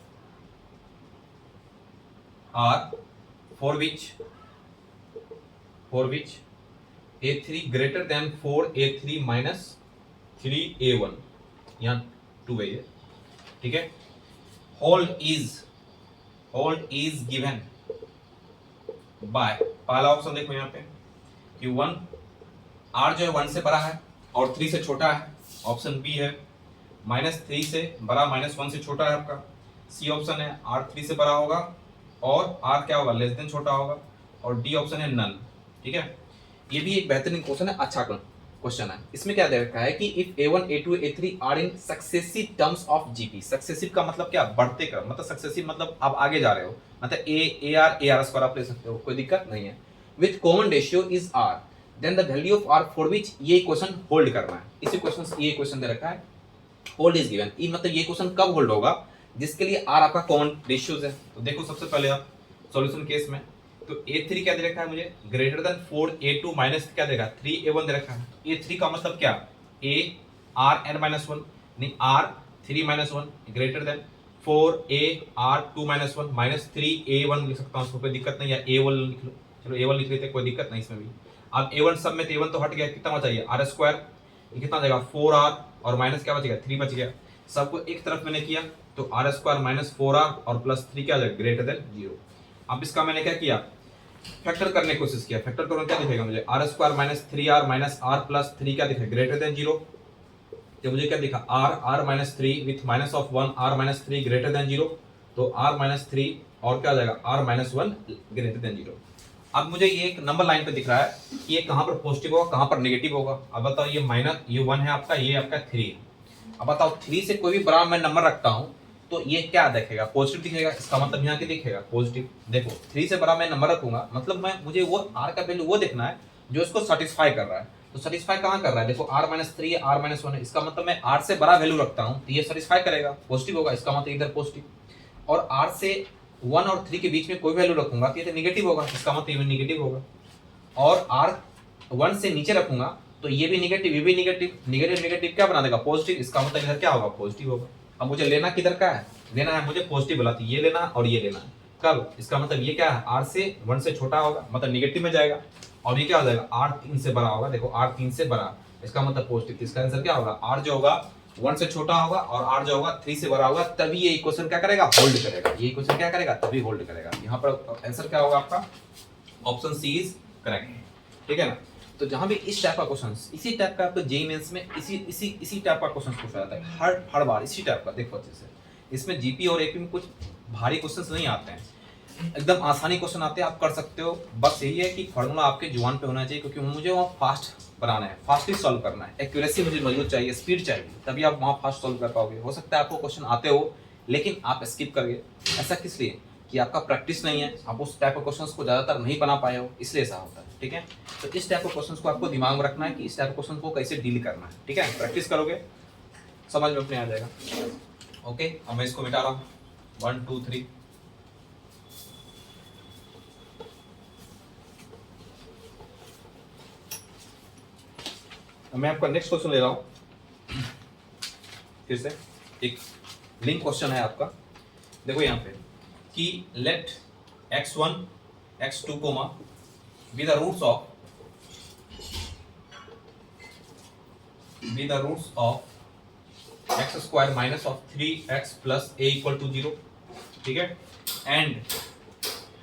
R for which A3 greater than 4A3 minus 3A1, यहाँ 2 है ये, ठीक है। होल्ड इज गिवन बाय, पहला ऑप्शन देखो यहाँ पे कि 1 R जो है 1 से बड़ा है और 3 से छोटा है, ऑप्शन बी है -3 से बड़ा -1 से छोटा है आपका, सी ऑप्शन है R 3 से बड़ा होगा और R क्या होगा, लेस देन छोटा होगा, और डी ऑप्शन है नन, ठीक है। ये भी एक बेहतरीन क्वेश्चन है, अच्छा क्वेश्चन है। इसमें क्या दे रखा है कि if A1 A2 A3 are in successive terms of GP, successive का मतलब क्या, बढ़ते का मतलब, सक्सेसिव मतलब आप आगे जा रहे हो, मतलब AR स्क्वायर आप ले सकते हो, कोई दिक्कत नहीं है। With common ratio is R, then the value of R for which ये क्वेश्चन होल्ड करना है, इसी क्वेश्चन ये क्वेश्चन दे रखा है, होल्ड इज गिवन, ये मतलब ये क्वेश्चन कब होल्ड होगा, जिसके लिए R आपका कॉमन रेशियोज है। तो देखो सबसे पहले आप सॉल्यूशन केस में, तो A3 क्या दे रखा है मुझे, ग्रेटर देन 4A2 माइनस क्या देगा, 3A1 दे रखा है। A3 का मतलब क्या, A R n -1 नहीं, R 3 - 1 greater than 4A R 2 - 1 minus 3A1 लिख सकता हूँ, उसको कोई दिक्कत नहीं है, A1 लिख लो, चलो A1 लिख लेते हैं, कोई दिक्कत नहीं इसमें भी। अब A1 सब में तो A1 तो हट गया, कितना बचा, R स्क्वायर, ये कितना देगा 4R और माइनस क्या बचेगा 3 बच गया, सबको एक तरफ मैंने किया तो R स्क्वायर - 4R और +3 क्या जाएगा, ग्रेटर देन 0। अब इसका मैंने क्या किया, फैक्टर करने की कोशिश किया, फैक्टर करो क्या दिखेगा मुझे, R स्क्वायर -3R -R +3 क्या दिखेगा, ग्रेटर देन 0। तो मुझे क्या दिखा, R -3 with -1 R -3 greater than 0, तो r माइनस 3 और क्या आ जाएगा r माइनस 1 ग्रेटर देन 0। अब मुझे ये एक नंबर लाइन पे दिख रहा है कि ये कहाँ पर पॉजिटिव होगा कहाँ पर नेगेटिव होगा। अब बताओ ये माइनस ये 1 है आपका, ये आपका 3 है। अब बताओ 3 से कोई भी बड़ा मैं नंबर रखता हूँ तो ये क्या दिखेगा, पॉजिटिव दिखेगा, इसका मतलब यहाँ के दिखेगा पॉजिटिव। देखो 3 से बड़ा मैं नंबर रखूंगा मतलब मैं मुझे वो r का वैल्यू वो देखना है जो इसको सेटिस्फाई कर रहा है। तो सेटिस्फाई कहाँ कर रहा है, देखो r माइनस 3 है, r माइनस 1 है, इसका मतलब मैं r से बड़ा वैल्यू रखता हूँ तो ये सेटिस्फाई करेगा, पॉजिटिव होगा, इसका मतलब इधर पॉजिटिव। और r से 1 और 3 के बीच में कोई वैल्यू रखूंगा तो ये तो नेगेटिव होगा, इसका मतलब ये नेगेटिव होगा। और r 1 से नीचे रखूंगा तो ये भी नेगेटिव, ये भी नेगेटिव, नेगेटिव नेगेटिव क्या बना देगा, पॉजिटिव, इसका मतलब इधर क्या होगा, पॉजिटिव होगा। अब मुझे लेना किधर का है, लेना है मुझे पॉजिटिव वाला, तो ये लेना और ये लेना है। कब, इसका मतलब ये क्या है, r से 1 से छोटा होगा मतलब नेगेटिव में जाएगा, और ये क्या हो जाएगा, r 3 से बड़ा होगा। देखो r 3 से बड़ा, इसका मतलब पॉजिटिव, इसका आंसर क्या होगा, r जो होगा 1 से छोटा होगा और r जो होगा 3 से बड़ा होगा, तभी ये इक्वेशन क्या करेगा, होल्ड करेगा। ये इक्वेशन क्या करेगा, तभी होल्ड करेगा। यहाँ पर आंसर क्या होगा आपका, ऑप्शन सी इज करेक्ट, ठीक है ना। तो जहां भी इस टाइप का क्वेश्चन, इसी टाइप का आपको जेईई मेंस में इसी टाइप का क्वेश्चन पूछा जाता है हर बार इसी टाइप का। देखो अच्छे से, इसमें जीपी और एपी में कुछ भारी क्वेश्चंस नहीं आते हैं, एकदम आसानी क्वेश्चन आते हैं, आप कर सकते हो। बस यही है कि फॉर्मूला आपके जुबान पे होना चाहिए, क्योंकि मुझे वहाँ फास्ट बनाना है, फास्टली सॉल्व करना है, एक्यूरेसी मुझे मजबूत चाहिए, स्पीड चाहिए, तभी आप वहाँ फास्ट सॉल्व कर पाओगे। हो सकता है आपको क्वेश्चन आते हो लेकिन आप स्किप कर गए, ऐसा किस लिए कि आपका प्रैक्टिस नहीं है, आप उस टाइप ऑफ क्वेश्चंस को ज़्यादातर नहीं बना पाए हो, इसलिए ऐसा होता है, ठीक है। तो इस टाइप ऑफ क्वेश्चंस को आपको दिमाग में रखना है कि इस टाइप ऑफ क्वेश्चन को कैसे डील करना है, ठीक है। प्रैक्टिस करोगे समझ में अपने आ जाएगा। ओके, अब मैं इसको मिटा रहा हूँ, 1 2 3। मैं आपका नेक्स्ट क्वेश्चन ले रहा हूँ, फिर से एक लिंक क्वेश्चन है आपका। देखो यहाँ पे कि let x1 x2 comma be the roots of x square minus of 3x plus a equal to 0, ठीक है। And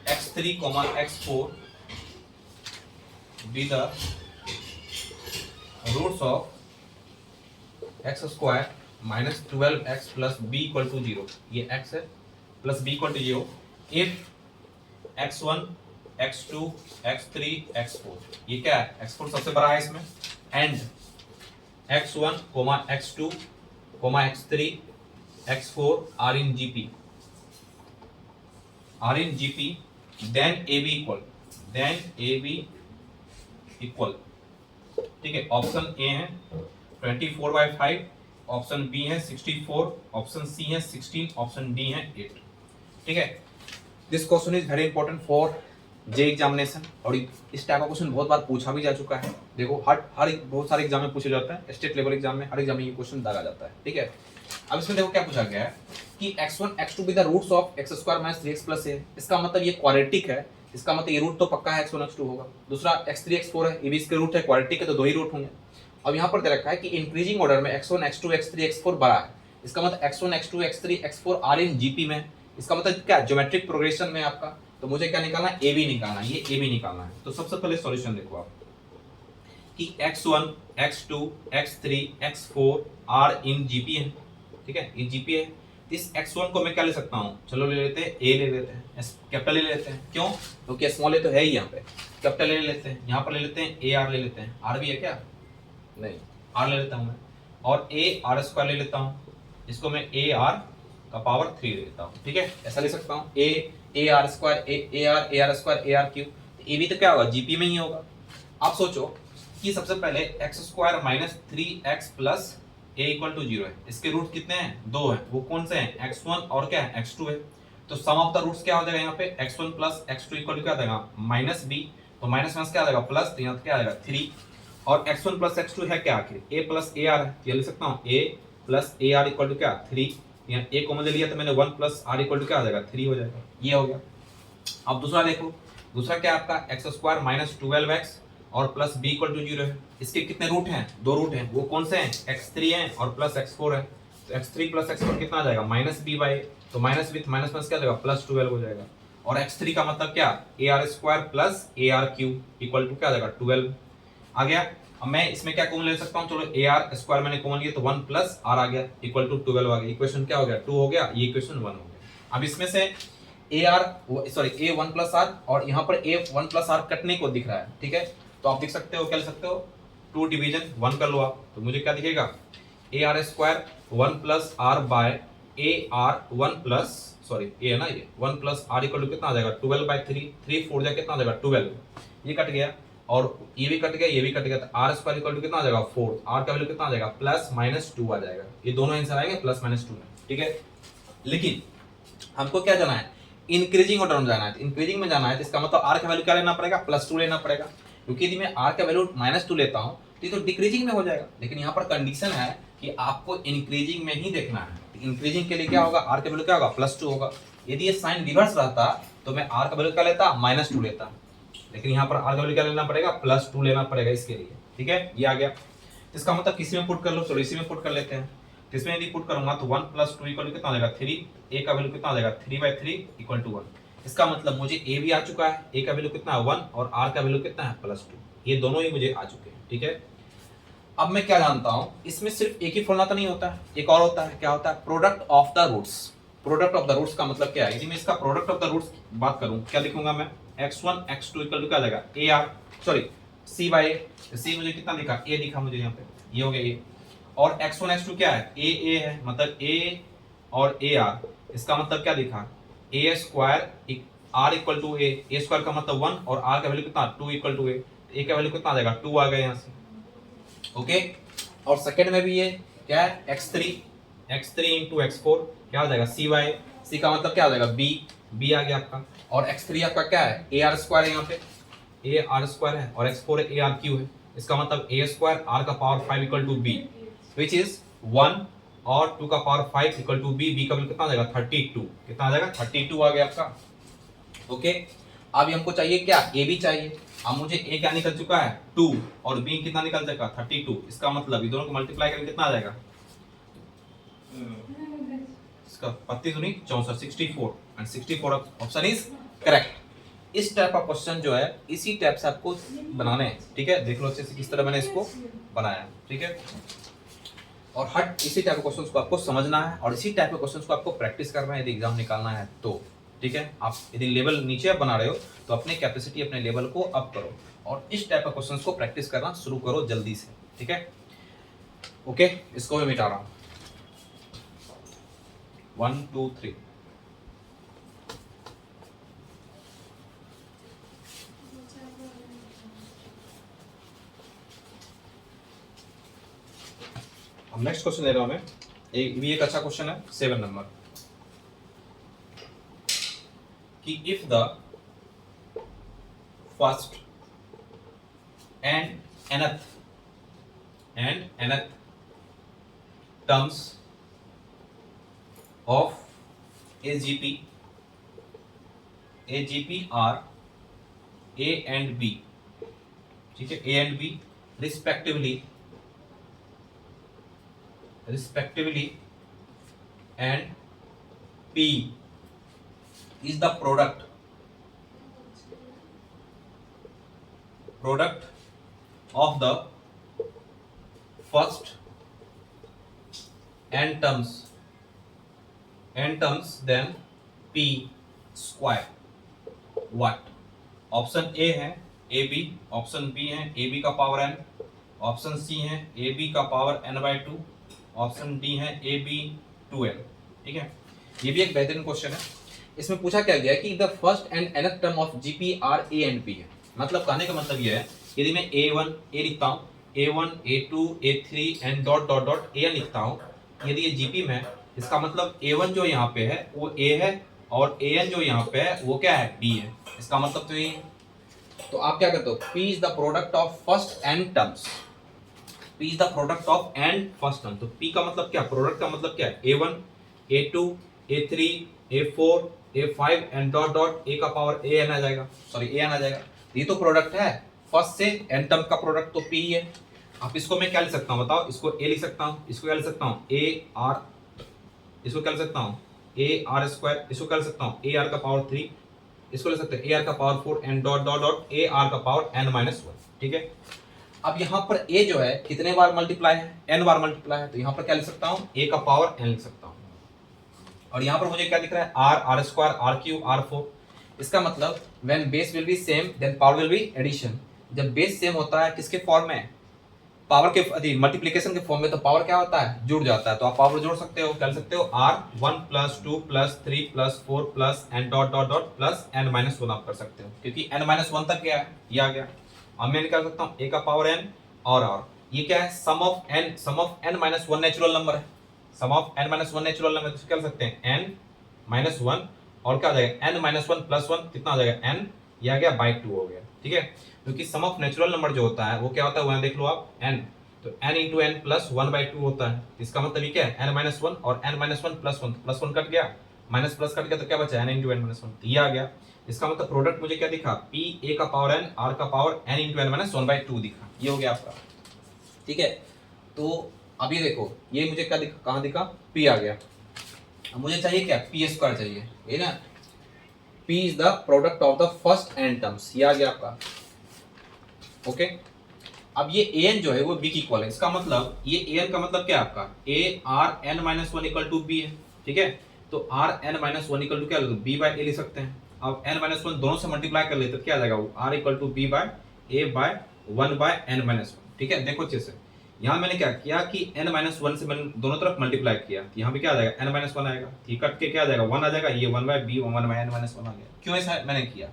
x3 comma x4 be the roots of x square minus 12x plus b equal to 0, ये x है, plus b equal to 0 if x1 x2 x3 x4, ये क्या है, x4 सबसे बड़ा है इसमें, and x1 x2 x3 x4 are in GP then ab equal, ठीक है। ऑप्शन ए है 24/5, ऑप्शन बी है 64, ऑप्शन सी है 16, ऑप्शन डी है 8, ठीक है। This question is very important for J examination, और इस टाइप का क्वेश्चन बहुत बार पूछा भी जा चुका है। देखो हर बहुत सारे एग्जाम में पूछा जाता है, स्टेट लेवल एग्जाम में, हर एग्जाम में ये क्वेश्चन दागा जाता है, ठीक है। अब इसमें देखो क्या पूछा गया है कि x1 x2 with the roots of x square minus 3x plus a, इसका मतलब ये क्वाड्रेटिक है, इसका मतलब ये रूट तो पक्का है x1 x2 होगा। दूसरा x3 x4 है, ये भी इसके रूट है, क्वाड्रेटिक है तो दो ही रूट होंगे। अब यहाँ पर दे रखा है कि इंक्रीजिंग ऑर्डर में x1 x2 x3 x4 बड़ा है, इसका मतलब x1 x2 x3 x4 are in GP में, इसका मतलब क्या, ज्योमेट्रिक प्रोग्रेशन में आपका। तो मुझे क्या निकालना है, ए बी निकालना है, ये ए बी निकालना है। तो सबसे पहले सॉल्यूशन देखो आप कि x1 x2 x3 x4 are in GP है, ठीक है, ये जीपी है। इस x1 को मैं क्या ले सकता हूँ, चलो ले लेते हैं a ले लेते हैं, कैपिटल ले लेते हैं, क्यों, क्योंकि स्मॉल ए तो है ही यहाँ पे, कैपिटल ले लेते हैं, यहाँ पर ले लेते हैं a r ले लेते हैं, r भी है क्या, नहीं, r ले लेता हूँ मैं, और a r स्क्वायर ले लेता हूँ, इसको मैं a r का पावर 3 ले लेता हूँ, ठीक है। ऐसा ले सकता हूँ a r square a r square a r cube, a भी तो क्या होगा, जीपी में ही होगा। आप सोचो कि सबसे पहले x square minus 3x plus a equal to 0 है, इसके रूट कितने हैं, 2 है, वो कौन से हैं, x1 और क्या है, x2 है। तो सम ऑफ द रूट्स क्या हो जाएगा यहाँ पे, x1 plus x2 equal to क्या आ जाएगा, माइनस b, तो माइनस माइनस क्या आ जाएगा, प्लस, तो यहाँ क्या आ जाएगा 3, और x1 प्लस x2 है क्या आखिर, a प्लस a r है, ये ले सकता हूँ a plus a r equal to क्या 3, यहाँ a को मुझे लिया तो मैंने 1 प्लस r इक्वल टू क्या आ जाएगा 3 हो जाएगा, ये हो गया। अब दूसरा देखो, दूसरा क्या आपका एक्स स्क्वायर माइनस 12x और प्लस b इक्वल टू 0 है, इसके कितने रूट हैं, 2 रूट हैं, वो कौन से हैं, x3 हैं और प्लस x4 है, तो x3 प्लस x4 कितना आ जाएगा, माइनस b बाई, तो माइनस विथ माइनस प्लस क्या आ जाएगा, प्लस 12 हो जाएगा। और x3 का मतलब क्या, ar square plus ar cube equal to क्या आ जाएगा 12 आ गया। अब मैं इसमें क्या कॉमन ले सकता हूँ, चलो ar स्क्वायर मैंने कॉमन लिया तो 1 प्लस r आ गया इक्वल टू 12 आ गया, इक्वेशन क्या हो गया 2 हो गया, ये इक्वेशन 1 हो गया। अब इसमें से ए वन प्लस आर और यहाँ पर ए वन प्लस आर कटने को दिख रहा है, ठीक है। तो आप देख सकते हो, क्या लिख सकते हो, 2 डिवीजन 1 कर लो आप, तो मुझे क्या दिखेगा, a r square 1 plus r by a r 1 plus, sorry a है ना ये 1 प्लस आर इक्वल टू कितना आ जाएगा 12 बाई 3, 3 4 जा कितना आ जाएगा 12, ये कट गया और ये भी कट गया, ये भी कट गया, तो आर स्क्वायर इक्वल टू कितना आ जाएगा 4, आर का वैल्यू कितना आ जाएगा प्लस माइनस 2 आ जाएगा। ये दोनों आंसर आएंगे प्लस माइनस 2 में, ठीक है। लेकिन हमको क्या जाना है, इंक्रीजिंग ऑर्डर में जाना है। इंक्रीजिंग में जाना है तो इसका मतलब आर का वैल्यू क्या लेना पड़ेगा, प्लस 2 लेना पड़ेगा, क्योंकि यदि मैं आर का वैल्यू माइनस 2 लेता हूँ तो ये तो डिक्रीजिंग में हो जाएगा। लेकिन यहाँ पर कंडीशन है कि आपको इंक्रीजिंग में ही देखना है। इंक्रीजिंग के लिए क्या होगा, आर का वैल्यू क्या होगा प्लस 2 होगा। यदि ये साइन रिवर्स रहता तो मैं आर का वैल्यू क्या लेता माइनस 2 लेता, लेकिन यहाँ पर आर का वैल्यू क्या लेना पड़ेगा प्लस 2 लेना पड़ेगा इसके लिए, ठीक है। ये आ गया, इसका मतलब किसी में पुट कर लो, चलो इसी में पुट कर लेते हैं। तो इसमें यदि पुट करूंगा तो 1 प्लस 2 इक्वल टू कितना आ जाएगा 3, ए का वैल्यू कितना आ जाएगा 3 बाई 3 इक्वल टू 1। इसका मतलब मुझे ए भी आ चुका है, ए का वैल्यू कितना है 1 और आर का वैल्यू कितना है प्लस 2, ये दोनों ही मुझे आ चुके हैं, ठीक है। अब मैं क्या जानता हूं, इसमें सिर्फ एक ही फॉर्मूला तो नहीं होता है, एक और होता है, क्या होता है, product of the roots. Product of the roots का मतलब क्या है, यदि मैं इसका प्रोडक्ट ऑफ द रूट्स बात करूं, क्या लिखूंगा मैं, x1 x2 इक्वल टू क्या आ जाएगा a r, sorry c by a, c मुझे कितना दिखा, ए दिखा मुझे यहाँ पे, ये हो गया ये, और x1 x2 क्या है, ए है, मतलब ए और ए आर, इसका मतलब क्या दिखा, a square r equal to a square का मतलब 1 और आर का वैल्यू कितना 2 इक्वल टू ए का वैल्यू कितना आ जाएगा 2 आ गया यहाँ से, ओके। और सेकंड में भी ये क्या है x3 इंटू x4 क्या हो जाएगा सी बाई, सी का मतलब क्या हो जाएगा बी आ गया आपका, और x3 आपका क्या है ए आर स्क्वायर है, यहाँ पे ए आर स्क्वायर है और x4 ए आर क्यू है, इसका मतलब ए स्क्वायर आर का power 5 equal to b which is 1 और 2 का पावर 5 इक्वल टू बी का वैल्यू कितना आ जाएगा 32, कितना आ जाएगा 32 आ गया आपका, ओके। अब हमको चाहिए क्या, ए बी चाहिए। अब मुझे ए क्या निकल चुका है 2 और बी कितना निकल चुका 32, इसका मतलब ये दोनों को मल्टीप्लाई करके कितना आ जाएगा, इसका 32 दूनी 64, 64 एंड 64 ऑप्शन इज करेक्ट। इस टाइप का क्वेश्चन जो है इसी टाइप से आपको बनाने हैं, ठीक है। देख लो अच्छे से किस तरह मैंने इसको बनाया, ठीक है। और हर इसी टाइप के क्वेश्चंस को आपको समझना है और इसी टाइप के क्वेश्चंस को आपको प्रैक्टिस करना है यदि एग्जाम निकालना है तो, ठीक है। आप यदि लेवल नीचे आप बना रहे हो तो अपने कैपेसिटी अपने लेवल को अप करो और इस टाइप के क्वेश्चंस को प्रैक्टिस करना शुरू करो जल्दी से, ठीक है। ओके, इसको मैं मिटा रहा हूँ, 1 2 3। अब नेक्स्ट क्वेश्चन ले रहा हूं मैं, एक अच्छा क्वेश्चन है 7 नंबर, कि if the first and nth terms of AGP are A and B, ठीक है, A and B respectively and P is the product of the first n terms then P square what? Option A है AB, option b है AB का power n, option c है AB का power n/2, option d है AB 2n, ठीक है। ये भी एक बेहतरीन क्वेश्चन है। इसमें पूछा क्या गया कि the first and nth term of GP are A and P है, मतलब कहने का मतलब ये है यदि मैं A1 A लिखता हूँ, A1 A2 A3 and dot dot dot AN लिखता हूँ, यदि ये GP में है, इसका मतलब A1 जो यहाँ पे है वो A है और AN जो यहाँ पे है वो क्या है B है, इसका मतलब तो ये। तो आप क्या करते हो, P is the product of first n terms, P is the product of n first term. तो P का मतलब क्या, प्रोडक्ट का मतलब क्या है, A1 A2 A3 A4 A5 and dot dot A का पावर AN आ जाएगा, सॉरी AN आ जाएगा। ये तो प्रोडक्ट है, फर्स्ट से n टर्म का प्रोडक्ट तो P ही है। अब इसको मैं क्या लिख सकता हूँ बताओ, इसको A लिख सकता हूँ, इसको क्या लिख सकता हूँ AR, इसको क्या लिख सकता हूँ AR स्क्वायर, इसको क्या लिख सकता हूँ AR का पावर 3, इसको लिख सकते हैं AR का power 4 and dot dot dot AR का पावर n-1, ठीक है। अब यहाँ पर A जो है कितने बार मल्टीप्लाई है, n बार मल्टीप्लाई है, तो यहाँ पर क्या लिख सकता हूँ A का पावर n लिख सकता हूँ। और यहाँ पर मुझे क्या दिख रहा है, r, r square, r cube, r four. इसका मतलब when base will be same then power will be addition. जब बेस सेम होता है किसके फॉर्म में, पावर के मल्टीप्लिकेशन के फॉर्म में, तो पावर क्या होता है, जुड़ जाता है। तो आप पावर जोड़ सकते हो, कर सकते हो r 1 plus 2 plus 3 plus 4 plus n dot dot dot plus n minus 1 आप कर सकते हो, क्योंकि एन माइनस 1 तक गया है, ये आ गया। अब मैं निकाल सकता हूँ ए का पावर एन और आर, ये क्या है, sum of n minus 1 natural number है, sum of n minus 1 natural number, तो कर सकते हैं एन माइनस 1 और क्या आ जाएगा, एन माइनस 1 प्लस 1 कितना आ जाएगा, एन, ये आ गया बाई 2 हो गया, ठीक है। क्योंकि सम ऑफ नेचुरल नंबर जो होता है वो क्या होता है, वहां देख लो आप, एन, तो n इंटू एन प्लस 1/2 होता है। इसका मतलब ये क्या है, n माइनस 1 और n माइनस 1 प्लस 1 कट गया, माइनस प्लस कट गया, तो क्या बचा, n इंटू एन माइनस 1, ये आ गया। इसका मतलब प्रोडक्ट मुझे क्या दिखा, p a का पावर n, r का power n into n minus 1/2 दिखा, ये हो गया आपका, ठीक है। तो अब ये देखो, ये मुझे क्या दिखा, कहाँ दिखा, p आ गया। अब मुझे चाहिए क्या, p स्क्वायर चाहिए, ये ना, p is the product of the first n terms, ये आ गया आपका, ओके। अब ये an जो है वो b की इक्वल है, इसका मतलब ये an का मतलब क्या है आपका, a r n minus 1 equal to b है, ठीक है। तो r n minus 1 equal to क्या, b बाय a लिख सकते हैं। अब n माइनस 1 दोनों से मल्टीप्लाई कर लेते तो क्या आ जाएगा, r equal to b by a by 1 by n minus 1, ठीक है। देखो अच्छे से, यहाँ मैंने क्या किया कि n माइनस 1 से मैंने दोनों तरफ मल्टीप्लाई किया, तो यहाँ पे क्या आ जाएगा, n माइनस 1 आएगा, ये कट के क्या आ जाएगा, 1 आ जाएगा, ये 1 by b 1 by n minus 1 आ गया। क्यों ऐसा मैंने किया,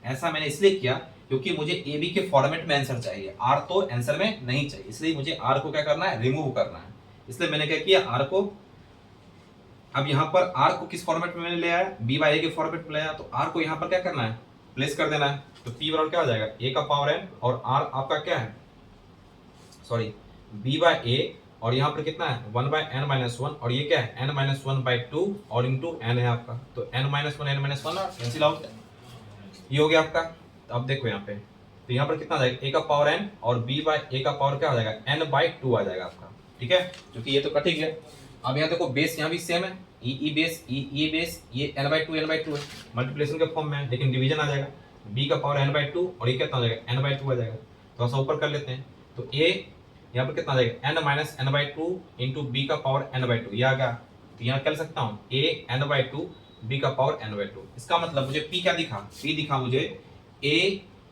ऐसा मैंने इसलिए किया क्योंकि मुझे ए बी के फॉर्मेट में आंसर चाहिए, आर तो आंसर में नहीं चाहिए, इसलिए मुझे आर को क्या करना है, रिमूव करना है। इसलिए मैंने क्या किया, आर को, अब यहाँ पर आर को किस फॉर्मेट में मैंने ले आया, बी बाई ए के फॉर्मेट में ले आया, तो आर को यहाँ पर क्या करना है, प्लेस कर देना है। तो पी बराबर क्या हो जाएगा, ए का पावर एन और आर आपका क्या है, सॉरी, बी बाई ए, और यहाँ पर कितना है, 1 बाय एन माइनस 1, और ये क्या है, एन माइनस 1 बाई 2 और इंटू एन है आपका, तो n minus 1 n minus 1 cancel out, ये हो गया आपका। तो अब देखो यहाँ पे, तो यहाँ पर कितना आ जाएगा, ए का पावर एन और बी बाय ए का पावर क्या आ जाएगा, एन बाई 2 आ जाएगा आपका, ठीक है, क्योंकि ये तो कट ही गया। अब यहाँ देखो बेस यहाँ भी सेम है, ई बेस ई बेस, ये एन बाई टू है, मल्टीप्लिकेशन के फॉर्म में है, लेकिन डिवीजन आ जाएगा, बी का पावर एन बाई 2 और ये कितना आ जाएगा, एन बाई 2 आ जाएगा। थोड़ा सा ऊपर कर लेते हैं, तो ए यहाँ पर कितना आ जाएगा, n minus n by 2 into b का पावर एन बाई 2, ये आ गया। तो यहाँ कर सकता हूँ ए एन बाई 2 बी का पावर एन बाई 2, इसका मतलब मुझे पी क्या दिखा, पी दिखा मुझे a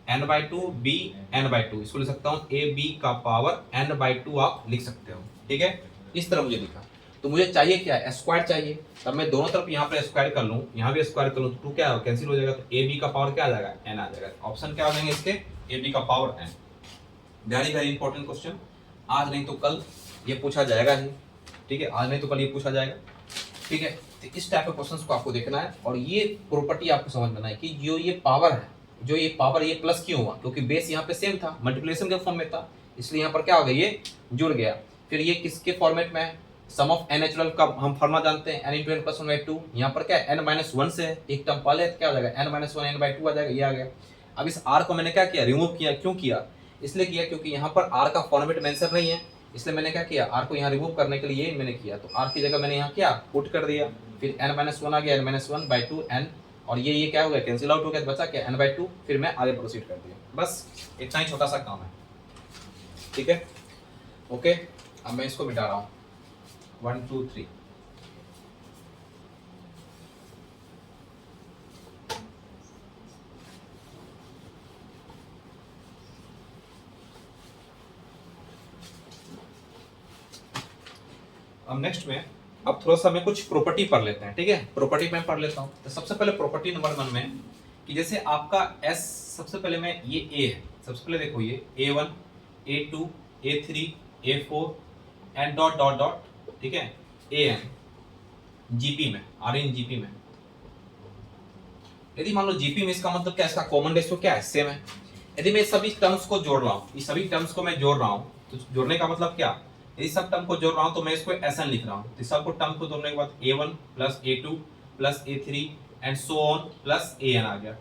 n by 2 b n by 2, इसको लिख सकता हूँ ए बी का पावर एन बाई 2 आप लिख सकते हो, ठीक है, इस तरह मुझे दिखा। तो मुझे चाहिए क्या, स्क्वायर चाहिए, तब मैं दोनों तरफ यहाँ पर स्क्वायर कर लूँ, यहाँ भी स्क्वायर कर लूँ, तो 2 क्या कैंसिल हो जाएगा, तो ए बी का पावर क्या आ जाएगा, एन आ जाएगा। ऑप्शन क्या आ जाएंगे इसके, ए बी का power n. Very very important question, आज नहीं तो कल ये पूछा जाएगा ही, ठीक है, आज नहीं तो कल ये पूछा जाएगा, ठीक है। तो इस टाइप के क्वेश्चंस को आपको देखना है, और ये प्रॉपर्टी आपको समझ में आना है कि जो ये पावर है, जो ये पावर ये प्लस क्यों हुआ, क्योंकि बेस यहाँ पे सेम था, मल्टीप्लिकेशन के फॉर्म में था, इसलिए यहाँ पर क्या हो गया, ये जुड़ गया। फिर ये किसके फॉर्मेट में है, सम ऑफ एन नेचुरल का हम फॉर्मूला जानते हैं, एन इंटू एन प्लस 1/2, यहाँ पर क्या है, एन माइनस 1 से एक टर्म पहले क्या हो जाएगा, एन माइनस 1 एन बाई 2 आ जाएगा, ये आ गया। अब इस आर को मैंने क्या किया, रिमूव किया, क्यों किया, इसलिए किया क्योंकि यहाँ पर आर का फॉर्मेट में आंसर नहीं है, इसलिए मैंने क्या किया, आर को यहाँ रिमूव करने के लिए मैंने किया, तो आर की जगह मैंने यहाँ क्या पुट कर दिया, फिर एन माइनस 1 आ गया, एन माइनस 1 बाई 2 एन, और ये क्या हो गया, कैंसिल आउट हो गया, बचा क्या, एन बाई 2, फिर मैं आगे प्रोसीड कर दिया, बस इतना ही छोटा सा काम है, ठीक है, ओके। अब मैं इसको मिटा रहा हूँ, 1 2 3, अब नेक्स्ट में, अब थोड़ा सा मैं कुछ प्रॉपर्टी पढ़ लेते हैं, ठीक है, प्रॉपर्टी मैं पढ़ लेता हूँ। तो सबसे पहले प्रॉपर्टी नंबर 1 में कि जैसे आपका S, सबसे पहले मैं ये A है, सबसे पहले देखो ये A1 A2 A3 A4 and dot dot dot, ठीक है, AN GP में, RN GP में, यदि मान लो GP में, इसका मतलब क्या है, इसका कॉमन रेशियो क्या है, सेम है। यदि मैं सभी टर्म्स को जोड़ रहा हूँ, ये सभी टर्म्स को मैं जोड़ रहा हूँ, तो जोड़ने का मतलब क्या, यदि सब टर्म को जोड़ रहा हूँ तो मैं इसको SN लिख रहा हूँ, तो सबको टर्म को जोड़ने के बाद A1 plus A2 plus A3 and so on plus AN आ गया।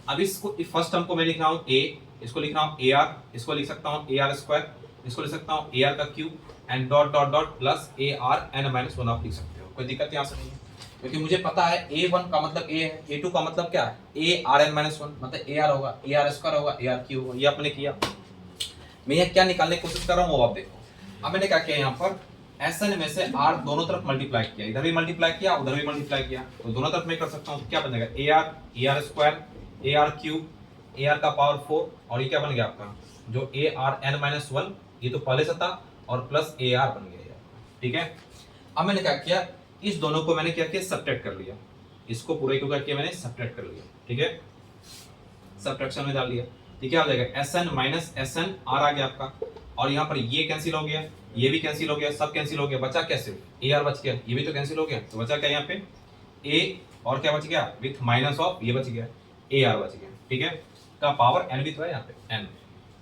अब इसको फर्स्ट टर्म को मैं लिख रहा हूँ A, इसको लिख रहा हूँ AR, इसको लिख सकता हूँ AR स्क्वायर, इसको लिख सकता हूँ AR का cube and dot dot dot plus AR n minus 1 आप लिख सकते हो, कोई दिक्कत यहाँ से नहीं है, क्योंकि मुझे पता है A1 का मतलब A है, A2 का मतलब क्या है, ARn माइनस 1, मतलब AR होगा, AR स्क्वायर होगा, AR क्यूब होगा, ये आपने किया। मैं यहाँ क्या निकालने की कोशिश कर रहा हूँ वो आप देखो। अब मैंने क्या किया यहाँ पर, Sn में से r दोनों तरफ मल्टीप्लाई किया, इधर भी मल्टीप्लाई किया उधर भी मल्टीप्लाई किया, तो दोनों तरफ मैं कर सकता हूँ, क्या बन जाएगा ar square ar cube ar का पावर 4 और ये क्या बन गया आपका जो arn-1 ये तो पहले से था और प्लस ar बन गया, ठीक है। अब मैंने क्या किया, इस दोनों को मैंने क्या किया सब्ट्रैक्ट कर लिया, इसको पूरे को क्या किया मैंने सब्ट्रैक्ट कर लिया, ठीक है, सब्ट्रैक्शन में डाल दिया, ठीक है। आ जाएगा Sn माइनस Sn r आ गया आपका, और यहाँ पर ये कैंसिल हो गया, ये भी कैंसिल हो गया, सब कैंसिल हो गया, बचा क्या सिर्फ ar बच गया, ये भी तो कैंसिल हो गया, तो बचा क्या यहाँ पे a और क्या बच गया विथ माइनस ऑफ ये बच गया ar बच गया, ठीक है, का पावर n भी तो है यहाँ पे n,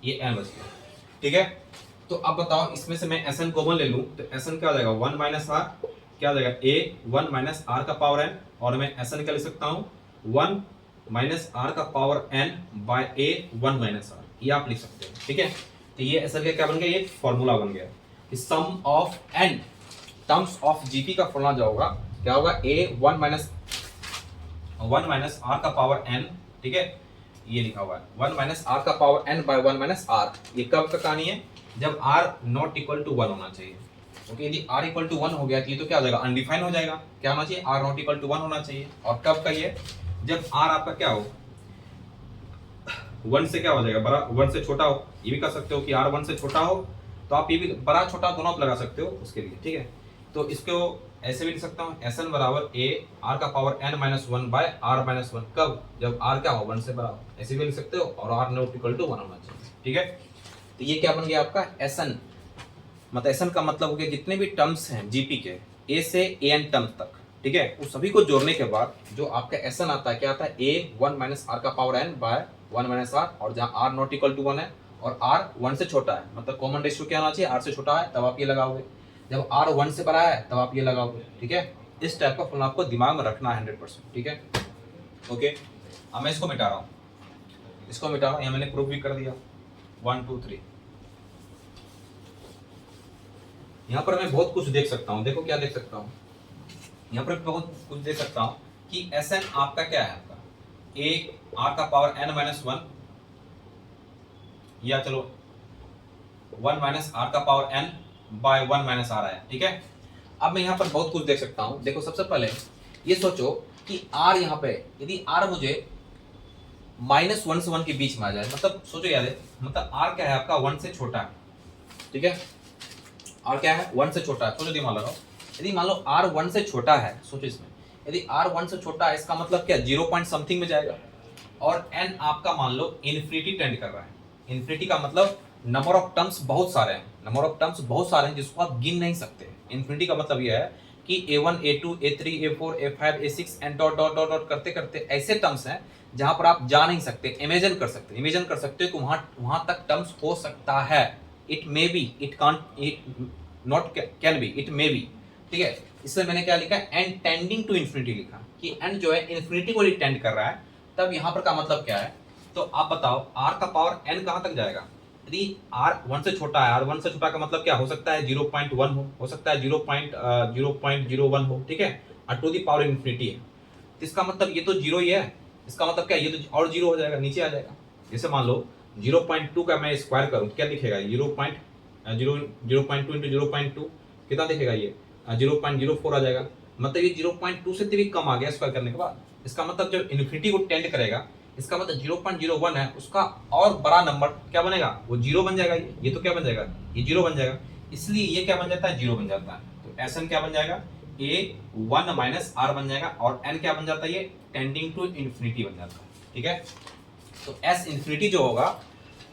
ये n बच गया, ठीक है। तो अब बताओ इसमें से मैं Sn कॉमन ले लूं तो Sn क्या हो जाएगा 1 माइनस r, क्या हो जाएगा a 1 माइनस r का पावर n, और मैं Sn क्या लिख सकता हूँ 1 माइनस r का power n by a 1 minus r, ये आप लिख सकते हैं, ठीक है। तो ये Sn का क्या बन गया, ये फॉर्मूला बन गया कि sum of n terms of gp का फॉर्मूला जो होगा क्या होगा a 1 माइनस r का पावर n, ठीक है, ये लिखा हुआ है 1 माइनस r का power n by 1 minus r, ये कब का कहानी है जब r नॉट इक्वल टू 1 होना चाहिए, ओके। यदि r इक्वल टू 1 हो गया तो ये तो क्या हो जाएगा अनडिफाइन हो जाएगा, क्या होना चाहिए r नॉट इक्वल टू 1 होना चाहिए, और कब का ये जब r आपका क्या हो 1 से क्या हो जाएगा बड़ा 1 से छोटा हो, ये भी कर सकते हो कि r 1 से छोटा हो, तो आप ये भी बड़ा छोटा दोनों आप लगा सकते हो उसके लिए, ठीक है। तो इसको ऐसे भी लिख सकता हूँ Sn बराबर a r का power n minus 1 by r minus 1, कब जब r क्या हो 1 से बड़ा हो, ऐसे भी लिख सकते हो, और r नॉट इक्वल टू 1 होना चाहिए, ठीक है। तो ये क्या बन गया आपका Sn, मतलब Sn का मतलब हो गया जितने भी टर्म्स हैं जीपी के a से an टर्म्स तक, ठीक है, उस सभी को जोड़ने के बाद जो आपका Sn आता है क्या आता है a 1 माइनस r का power n by 1 minus r, और जहाँ r नॉट इक्वल टू 1 है और r 1 से छोटा है, मतलब कॉमन रेशियो क्या होना चाहिए r से छोटा है तब आप ये लगाओगे, जब r 1 से बड़ा है तब आप ये लगाओगे, ठीक है। इस टाइप का फॉर्मूला आपको दिमाग में रखना है 100%, ठीक है, ओके। अब मैं इसको मिटा रहा हूँ, इसको मिटा रहा हूँ, यहाँ मैंने प्रूफ भी कर दिया 1 2 3। यहाँ पर मैं बहुत कुछ देख सकता हूँ, देखो क्या देख सकता हूँ, यहाँ पर बहुत कुछ देख सकता हूँ कि Sn आपका क्या है आपका a r का पावर n माइनस 1, या चलो 1 माइनस r का power n by 1 minus r आया, ठीक है। अब मैं यहाँ पर बहुत कुछ देख सकता हूँ, देखो सबसे पहले ये सोचो कि r यहाँ पे यदि r मुझे -1 से 1 के बीच में आ जाए, मतलब सोचो याद है, मतलब r क्या है आपका 1 से छोटा है, ठीक है, r क्या है 1 से छोटा है, सोचो दिमाग लगाओ, यदि मान लो r 1 से छोटा है, सोचो इसमें यदि r 1 से छोटा है इसका मतलब क्या 0 पॉइंट समथिंग में जाएगा, और n आपका मान लो इन्फिनिटी टेंड कर रहा है, इन्फिनिटी का मतलब नंबर ऑफ टर्म्स बहुत सारे हैं, नंबर ऑफ टर्म्स बहुत सारे हैं जिसको आप गिन नहीं सकते। इन्फिनिटी का मतलब यह है कि a1 a2 a3 a4 a5 a6 and dot dot dot dot करते करते ऐसे टर्म्स हैं जहां पर आप जा नहीं सकते, इमेजिन कर सकते, इमेजिन कर सकते हो कि वहां तक टर्म्स हो सकता है, it may be, it can't, it not can be, it may be, ठीक है। इसलिए मैंने क्या लिखा एंड टेंडिंग टू इन्फिनिटी लिखा कि एंड जो है इन्फिनिटी को टेंड कर रहा है, तब यहाँ पर का मतलब क्या है, तो आप बताओ r का पावर n कहाँ तक जाएगा, यदि r 1 से छोटा है, r 1 से छोटा का मतलब क्या हो सकता है 0.1 हो सकता है 0.01 हो, ठीक है, और टू दी पावर इन्फिनिटी है, तो इसका मतलब ये तो जीरो ही है, इसका मतलब क्या ये तो और जीरो हो जाएगा, नीचे आ जाएगा। जैसे मान लो 0.2 का मैं स्क्वायर करूँ क्या दिखेगा 0.2 इंटू 0.2 कितना दिखेगा ये 0.04 आ जाएगा, मतलब ये 0.2 से भी कम आ गया स्क्वायर करने के बाद, इसका मतलब जब इन्फिनिटी को टेंड करेगा इसका मतलब 0.01 है, उसका और बड़ा नंबर क्या बनेगा वो जीरो बन जाएगा, ये तो क्या बन जाएगा ये जीरो बन जाएगा, इसलिए ये क्या बन जाता है जीरो बन जाता है, तो Sn क्या बन जाएगा a 1 माइनस r बन जाएगा, और n क्या बन जाता है ये टेंडिंग टू इन्फिनिटी बन जाता है, ठीक है। तो s इन्फिनिटी जो होगा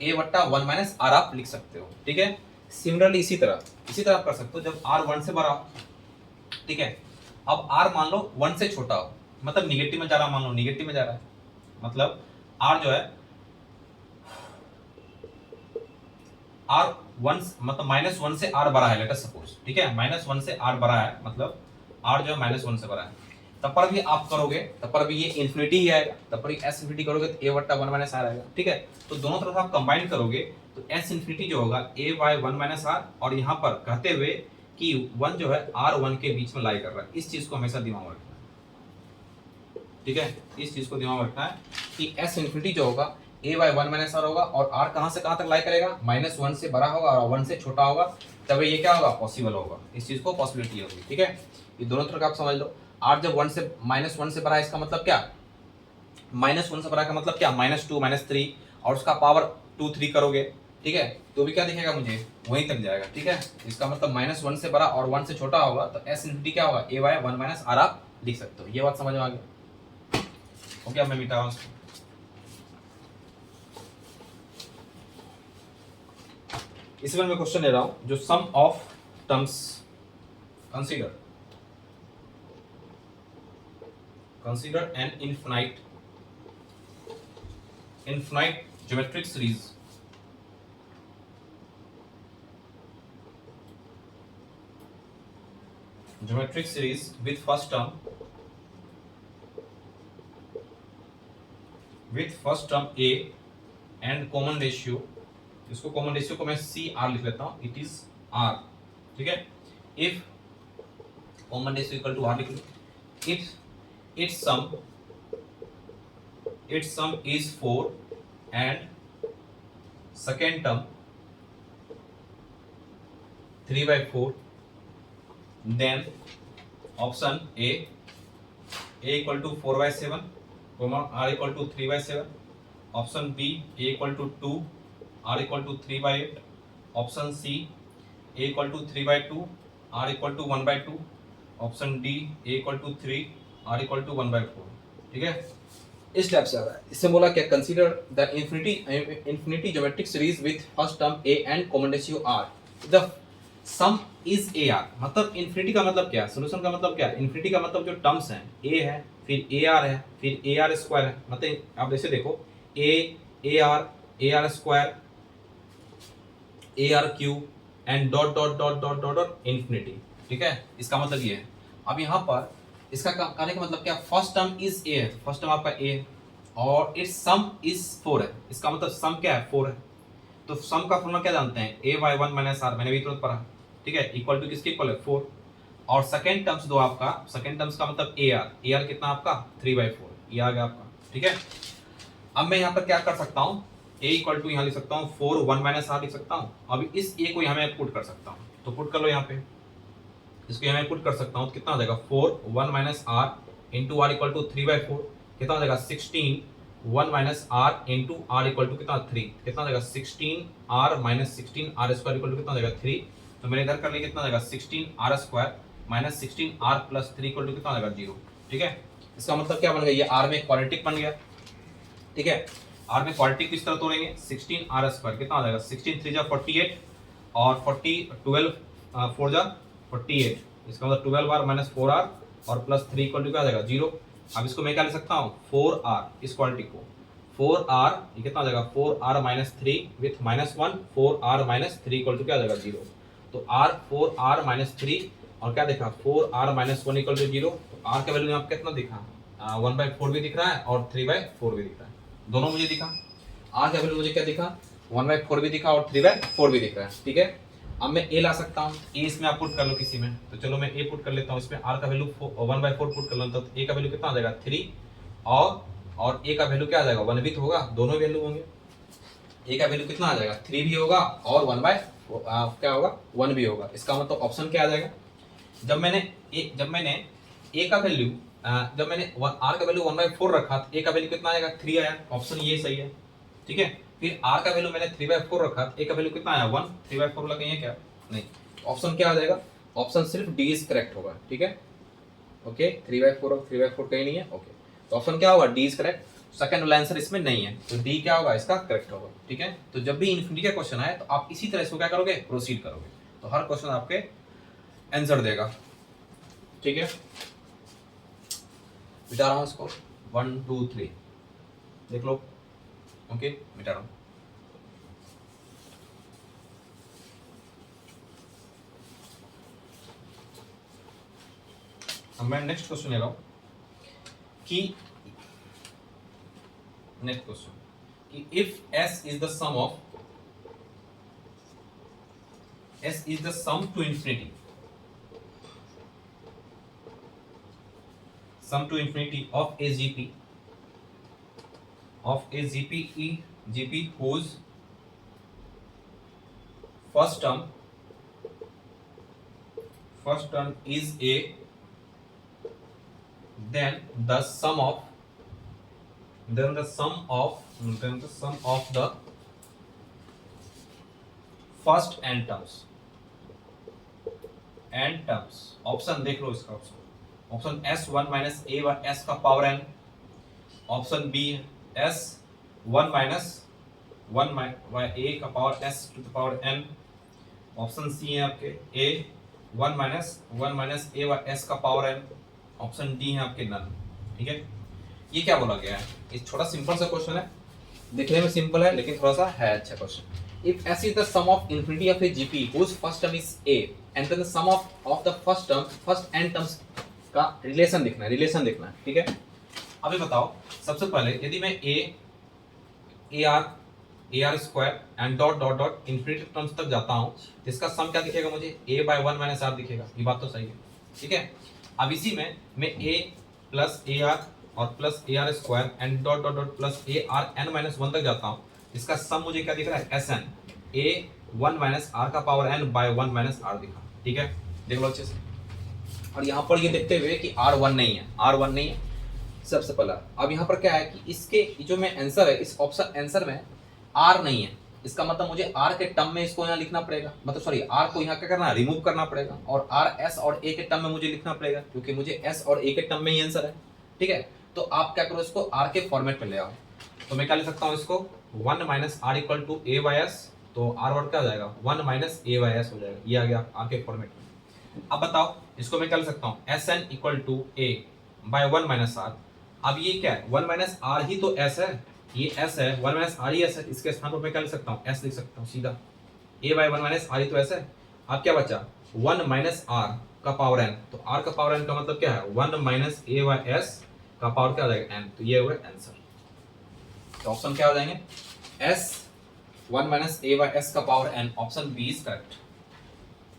a बट्टा 1 माइनस r आप लिख सकते हो, ठीक है। सिमिलरली इसी तरह आप कर सकते हो जब r 1 से बड़ा हो, ठीक है। अब r मान लो 1 से छोटा हो, मतलब निगेटिव में जा रहा, मान लो निगेटिव में जा रहा है, मतलब r जो है r 1 मतलब -1 से r बड़ा है, लेट अस सपोज, ठीक है, -1 से r बड़ा है, मतलब r जो है -1 से बड़ा है, तब पर भी आप करोगे तब पर भी ये इन्फिनिटी ही आएगा, तब पर भी s इन्फिनिटी करोगे तो a बट्टा 1 माइनस r आएगा, ठीक है। तो दोनों तरफ आप कंबाइन करोगे तो s इन्फिनिटी जो होगा a बाय 1 माइनस r, और यहाँ पर कहते हुए कि 1 जो है r1 के बीच में लाई कर रहा है, इस चीज को हमेशा दिमाग में रखना है, ठीक है, इस चीज को दिमाग में रखना है कि s इन्फिनिटी जो होगा a बाय 1 माइनस आर होगा, और r कहां से कहां तक लाई करेगा, -1 से बड़ा होगा और 1 से छोटा होगा, तब ये क्या होगा, पॉसिबल होगा, इस चीज को पॉसिबिलिटी होगी। ठीक है, ये दोनों तरह का आप समझ लो। r जब 1 से -1 से बड़ा है, इसका मतलब क्या, -1 से बड़ा का मतलब क्या, -2 -3, और उसका पावर 2 3 करोगे, ठीक है, तो भी क्या दिखेगा मुझे, वहीं तक जाएगा। ठीक है, इसका मतलब -1 से बड़ा और 1 से छोटा होगा, तो s इनफिनिटी क्या होगा, a बाय 1 माइनस r आप लिख सकते हो। ये बात समझ में आ गई। ओके, अब मैं मिटा रहा हूं इसको। इस बार मैं क्वेश्चन ले रहा हूं, जो sum of terms consider an infinite geometric series with first term a and common ratio, इसको कॉमन रेशियो को मैं सी आर लिख लेता हूं, इट इज आर। ठीक है, if common ratio equal to r लिख लो, if its sum is 4 and second term 3/4, then option A equal to 4/7, r equal to 3/7, option B A equal to 2, r equal to 3/8, option C A equal to 3/2, r equal to 1/2, option D A equal to 3, r equal to 1/4। ठीक है, इस type से आ रहा है। इससे बोला क्या, consider the infinity geometric series with first term a and common ratio r, the some is A R. मतलब इन्फिनिटी का मतलब क्या है, सोल्यूशन का मतलब क्या है, इन्फिनिटी का मतलब जो टर्म्स हैं, a है, फिर ए आर है, फिर ए आर स्क्वायर है। मतलब आप ऐसे देखो, ए r square, A R cube and dot dot dot dot dot dot infinity. ठीक है, इसका मतलब ये है। अब यहाँ पर इसका कहने का मतलब क्या, फर्स्ट टर्म इज ए है, फर्स्ट टर्म आपका ए है, और इट्स सम इज 4 है, इसका मतलब सम क्या है, 4 है। तो सम का फॉर्मूला क्या जानते हैं, a बाय 1 माइनस आर, मैंने भी तुरंत पढ़ा। ठीक है, इक्वल टू किसके इक्वल है, 4। और सेकंड टर्म्स दो आपका, सेकंड टर्म्स का मतलब ए आर कितना आपका 3/4, ये आ गया आपका। ठीक है, अब मैं यहाँ पर क्या कर सकता हूँ, a इक्वल टू यहाँ लिख सकता हूँ 4 1 माइनस आर लिख सकता हूँ। अभी इस a को यहाँ मैं पुट कर सकता हूँ, तो पुट कर लो यहाँ पे, इसको यहाँ मैं पुट कर सकता हूँ, तो कितना हो जाएगा 4 1 minus r into r equal to 3/4, कितना हो जाएगा 16 1 minus r into r equal to कितना 3, कितना हो जाएगा 16 r minus 16 r square equal to कितना हो जाएगा 3। तो मैंने इधर कर लिया, कितना हो जाएगा 16 r square minus 16 r plus 3 equal to कितना हो जाएगा 0। ठीक है, इसका मतलब क्या बन गया, ये आर में क्वाड्रेटिक बन गया। ठीक है, आर में क्वाड्रेटिक किस तरह तोड़ेंगे, 16 आर स्क्वायर कितना हो जाएगा 16 3 जा 48 और 40 12 4 जा 48, इसका मतलब 12r माइनस 4r और प्लस 3 इक्वल टू क्या आ जाएगा 0। अब इसको मैं क्या लिख सकता हूँ 4r, इस क्वालिटी को 4r, ये कितना आ जाएगा 4r minus 3 with -1, 4r minus 3 equal to क्या आ जाएगा 0। तो r 4r माइनस 3 और क्या देखा 4r माइनस 1 इक्वल टू 0। तो r का वैल्यू यहाँ पे कितना दिखा, 1/4 भी दिख रहा है और 3/4 भी दिख रहा है, दोनों मुझे दिखा। r का वैल्यू मुझे क्या दिखा, 1/4 भी दिखा और 3/4 भी दिख रहा है। ठीक है, अब मैं a ला सकता हूँ, a इसमें आप पुट कर लो किसी में, तो चलो मैं a पुट कर लेता हूँ इसमें, r का वैल्यू 1/4 पुट कर लेता हूँ, तो a का वैल्यू कितना आ जाएगा 3 और a का वैल्यू क्या आ जाएगा 1 भी तो होगा, दोनों वैल्यू होंगे। a का वैल्यू कितना आ जाएगा 3 भी होगा और 1/4 क्या होगा 1 भी होगा। इसका मतलब ऑप्शन क्या आ जाएगा, जब मैंने a का वैल्यू जब मैंने r का वैल्यू 1/4 रखा तो a का वैल्यू कितना आएगा 3 आया, ऑप्शन ये सही है। ठीक है, फिर r का वैल्यू मैंने 3/4 रखा तो a का वैल्यू कितना आया 1, 3/4 लगा है क्या, नहीं, ऑप्शन क्या आ जाएगा, ऑप्शन सिर्फ डी इज करेक्ट होगा। ठीक है, ओके 3/4 और 3/4 कहीं नहीं है, ओके, तो ऑप्शन क्या होगा डी इज करेक्ट, सेकंड वाला आंसर इसमें नहीं है, तो डी क्या होगा इसका करेक्ट होगा। ठीक है, तो जब भी इन्फिनिटी का क्वेश्चन आए तो आप इसी तरह से क्या करोगे, प्रोसीड करोगे, तो हर क्वेश्चन आपके आंसर देगा। ठीक है, मिटा रहा हूँ इसको 1 2 3 देख लो, ओके मिटा रहा हूँ। अब मैं नेक्स्ट क्वेश्चन ले रहा हूँ कि नेक्स्ट क्वेश्चन कि if s is the sum to infinity of a gp GP whose first term is A, then the sum of the first n terms option देख लो इसका option S1 minus A S का power n, option b S1 minus 1 A का power S to the power n, option c है आपके A1 minus A S का power n, option d है आपके नन। ठीक है, ये क्या बोला गया है? ये छोटा सिंपल सा क्वेश्चन है, दिखने में सिंपल है लेकिन थोड़ा सा है अच्छा question. If S is the sum of infinity of a GP whose first term is A and then the sum of the first n terms का रिलेशन देखना है। ठीक है, अभी बताओ सबसे पहले यदि मैं AR square and dot infinity terms तक जाता हूँ तो इसका सम क्या दिखेगा मुझे? A/1 माइनस R दिखेगा। ये बात तो सही है। ठीक है, अब इसी में मैं A प्लस AR और plus AR square and dot plus ARn-1 तक जाता हूँ, इसका सम मुझे क्या दिख रहा है? SN A1 माइनस R का power n by 1 minus R दिखा। ठीक है, देख लो अच्छे से। और यहाँ पर ये देखते हुए कि R1 नहीं है सबसे पहला। अब यहाँ पर क्या है कि इसके जो में आंसर है, इस ऑप्शन आंसर में R नहीं है, इसका मतलब मुझे R के टर्म में इसको यहाँ लिखना पड़ेगा, मतलब सॉरी R को यहाँ क्या करना है? रिमूव करना पड़ेगा और R S और A के टर्म में मुझे लिखना पड़ेगा, क्योंकि मुझे S और A के टर्म में ही आंसर है। ठीक है, तो आप क्या करो, इसको R के फॉर्मेट में ले आओ। तो मैं क्या लिख सकता हूँ इसको? 1 minus R equal to A/S, तो R वर्ड क्या हो जाएगा? 1 माइनस A/S हो जाएगा। ये आ गया R के फॉर्मेट में। अब बताओ इसको मैं क्या लिख सकता हूँ? SN equal to A by 1 minus R। अब ये क्या है? 1 माइनस R ही तो S है, ये S है, 1 माइनस R ही S है, इसके स्थान पर मैं क्या लिख सकता हूँ? S लिख सकता हूँ सीधा। A बाय 1 माइनस R ही तो S है। अब क्या बचा? 1 माइनस R का पावर n, तो R का पावर n का मतलब क्या है? 1 माइनस A बाय S का पावर क्या हो जाएगा? n। तो ये हुआ आंसर। तो ऑप्शन क्या हो जाएंगे? S 1 minus A by S का power n, option b is correct.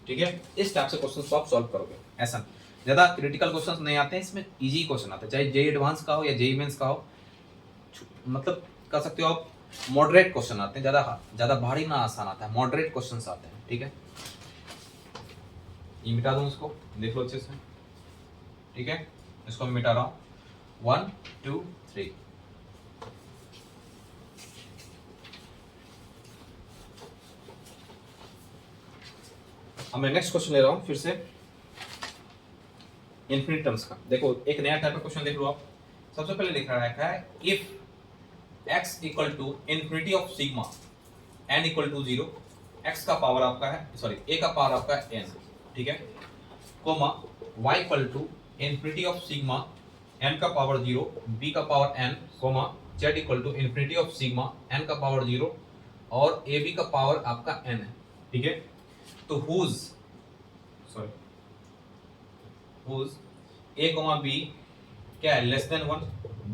ठीक है, इस टाइप से क्वेश्चन आप सॉल्व करोगे। ऐसा ज्यादा क्रिटिकल क्वेश्चंस नहीं आते हैं, इसमें इजी क्वेश्चन आते हैं, चाहे जेई एडवांस का हो या जेई मेंस का हो, मतलब कर सकते हो आप। मॉडरेट क्वेश्चन आते हैं, ज्यादा भारी ना आसान आता है, मॉडरेट क्वेश्चंस आते हैं। ठीक है, ये मिटा दूं इसको, देख लो अच्छे से। ठीक है, इसको मैं मिटा रहा हूं। 1 2 3। अब मैं नेक्स्ट क्वेश्चन ले रहा हूं फिर से इन्फिनिटी टर्म्स का। देखो एक नया टाइप का क्वेश्चन देख लो आप। सबसे पहले लिख रहा है if x equal to infinity of sigma n equal to 0, x का पावर आपका है, सॉरी a का पावर आपका है n। ठीक है, comma y equal to infinity of sigma n का पावर 0, b का power n, comma z equal to infinity of sigma n का पावर 0 और ab का पावर आपका n है। ठीक है, तो whose a कोमा b क्या है? लेस देन 1,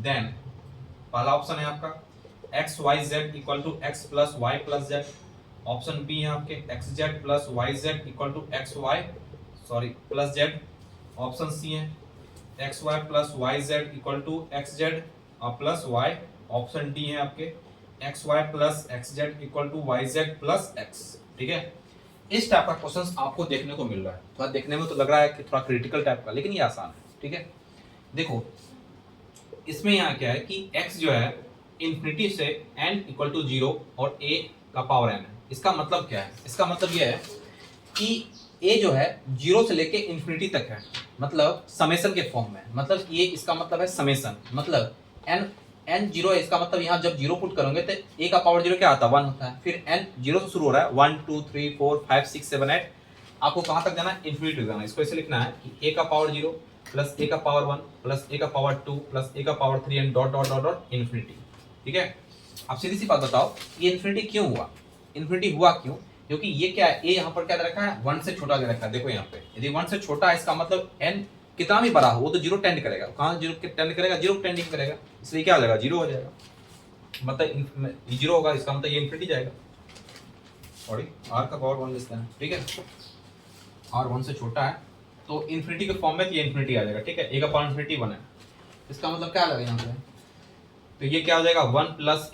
देन पहला ऑप्शन है आपका x y z equal to x plus y plus z, option b है आपके x z plus y z equal to x y plus z, option c है x y plus y z equal to x z plus y, option d है आपके x y plus x z equal to y z plus x. ठीक है, इस type का question आपको देखने को मिल रहा है। थोड़ा देखने में तो लग रहा है कि थोड़ा क्रिटिकल टाइप का, लेकिन ये आसान है। ठीक है, देखो इसमें यहाँ क्या है कि x जो है इन्फिनिटी से n इक्वल टू 0 और a का पावर n है। इसका मतलब क्या है? इसका मतलब ये है कि a जो है 0 से लेके इन्फिनिटी तक है, मतलब समेशन के फॉर्म में, मतलब ये इसका मतलब है समेशन, मतलब n 0 है, इसका मतलब यहाँ जब 0 पुट करोगे तो a का पावर 0 क्या आता है? 1 होता है। फिर n 0 से शुरू हो रहा है, 1 2 3 4 5 6 7 8, आपको कहाँ तक जाना है? इन्फिनिटी जाना है। इसको ऐसे लिखना है कि a का पावर 0 प्लस a का पावर 1 प्लस a का पावर 2 प्लस a का power 3 and dot dot dot dot infinity. ठीक है, अब सीधी सी बात बताओ, ये इन्फिनिटी क्यों हुआ? इन्फिनिटी हुआ क्यों? क्योंकि ये क्या है? a यहाँ पर क्या दे रखा है? 1 से छोटा दे रखा है। देखो यहाँ पे यदि 1 से छोटा है, इसका मतलब n कितना भी बड़ा हो वो तो 0 टेंड करेगा। कहाँ 0 टेंड करेगा? 0 टेंडिंग करेगा, इसलिए क्या हो जाएगा? 0 हो जाएगा, मतलब 0 होगा, इसका मतलब ये इन्फिनिटी जाएगा। सॉरी, r का पावर 1 लिखते हैं। ठीक है, r 1 से छोटा है तो इन्फिनिटी के फॉर्म में ये इन्फिनिटी आ जाएगा। ठीक है, a का पावर इन्फिनिटी 1 है, इसका मतलब क्या आ जाएगा यहाँ पे? तो ये क्या हो जाएगा 1 plus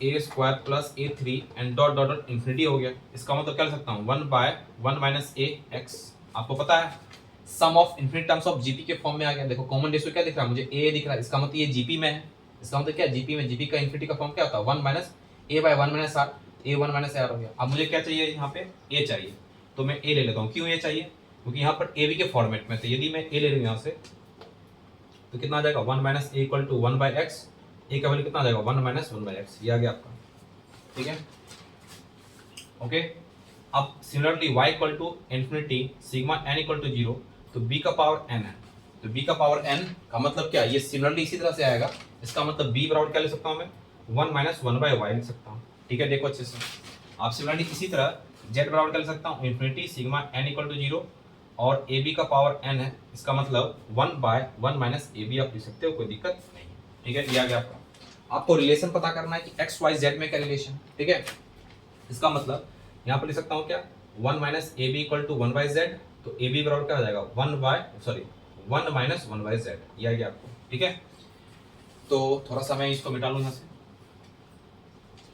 A square plus A three and dot dot dot infinity हो गया। इसका मतलब क्या लिख सकता हूँ 1 बाय 1 माइनस ए एक्स। आपको पता है sum of infinite terms of GP के फॉर्म में आ गया। देखो कॉमन रेशियो क्या दिख रहा है मुझे, ए दिख रहा है, इसका मतलब ये जीपी में है। इसका मतलब क्या, जीपी में, जीपी का इन्फिनिटी का फॉर्म क्या होता है 1 minus a by 1 minus r, a 1 minus r हो गया। अब मुझे क्या चाहिए यहाँ पे, ए चाहिए, तो मैं ए ले लेता हूँ। क्यों ए चाहिए, क्योंकि यहाँ पर ए बी के फॉर्मेट में, तो यदि मैं ए ले लूँ यहाँ से तो कितना आ जाएगा 1 minus a equal to 1 by x. A का वैल्यू कितना आ जाएगा 1 माइनस 1 बाई एक्स, ये आ गया आपका, ठीक है ओके। अब similarly y equal to infinity sigma n equal to 0, तो b का पावर n है, तो b का पावर n का मतलब क्या, ये सिमिलरली इसी तरह से आएगा। इसका मतलब b बराबर क्या लिख सकता हूँ मैं 1 माइनस 1 बाई वाई लिख सकता हूँ, ठीक है। देखो अच्छे से, आप सिमिलरली इसी तरह z बराबर क्या लिख सकता हूँ infinity sigma n equal to 0 और ए बी का पावर n है, इसका मतलब 1 बाय 1 माइनस ए बी आप लिख सकते हो, कोई दिक्कत नहीं, ठीक है। ये आ गया आपका। आपको रिलेशन पता करना है कि एक्स वाई जेड में क्या रिलेशन, ठीक है। इसका मतलब यहाँ पर लिख सकता हूँ क्या 1 minus a b equal to 1 by z, तो ए बी बराबर क्या हो जाएगा 1 माइनस 1 बाई जेड, ये आ गया आपको, ठीक है। तो थोड़ा सा मैं इसको मिटा लूँ यहाँ से,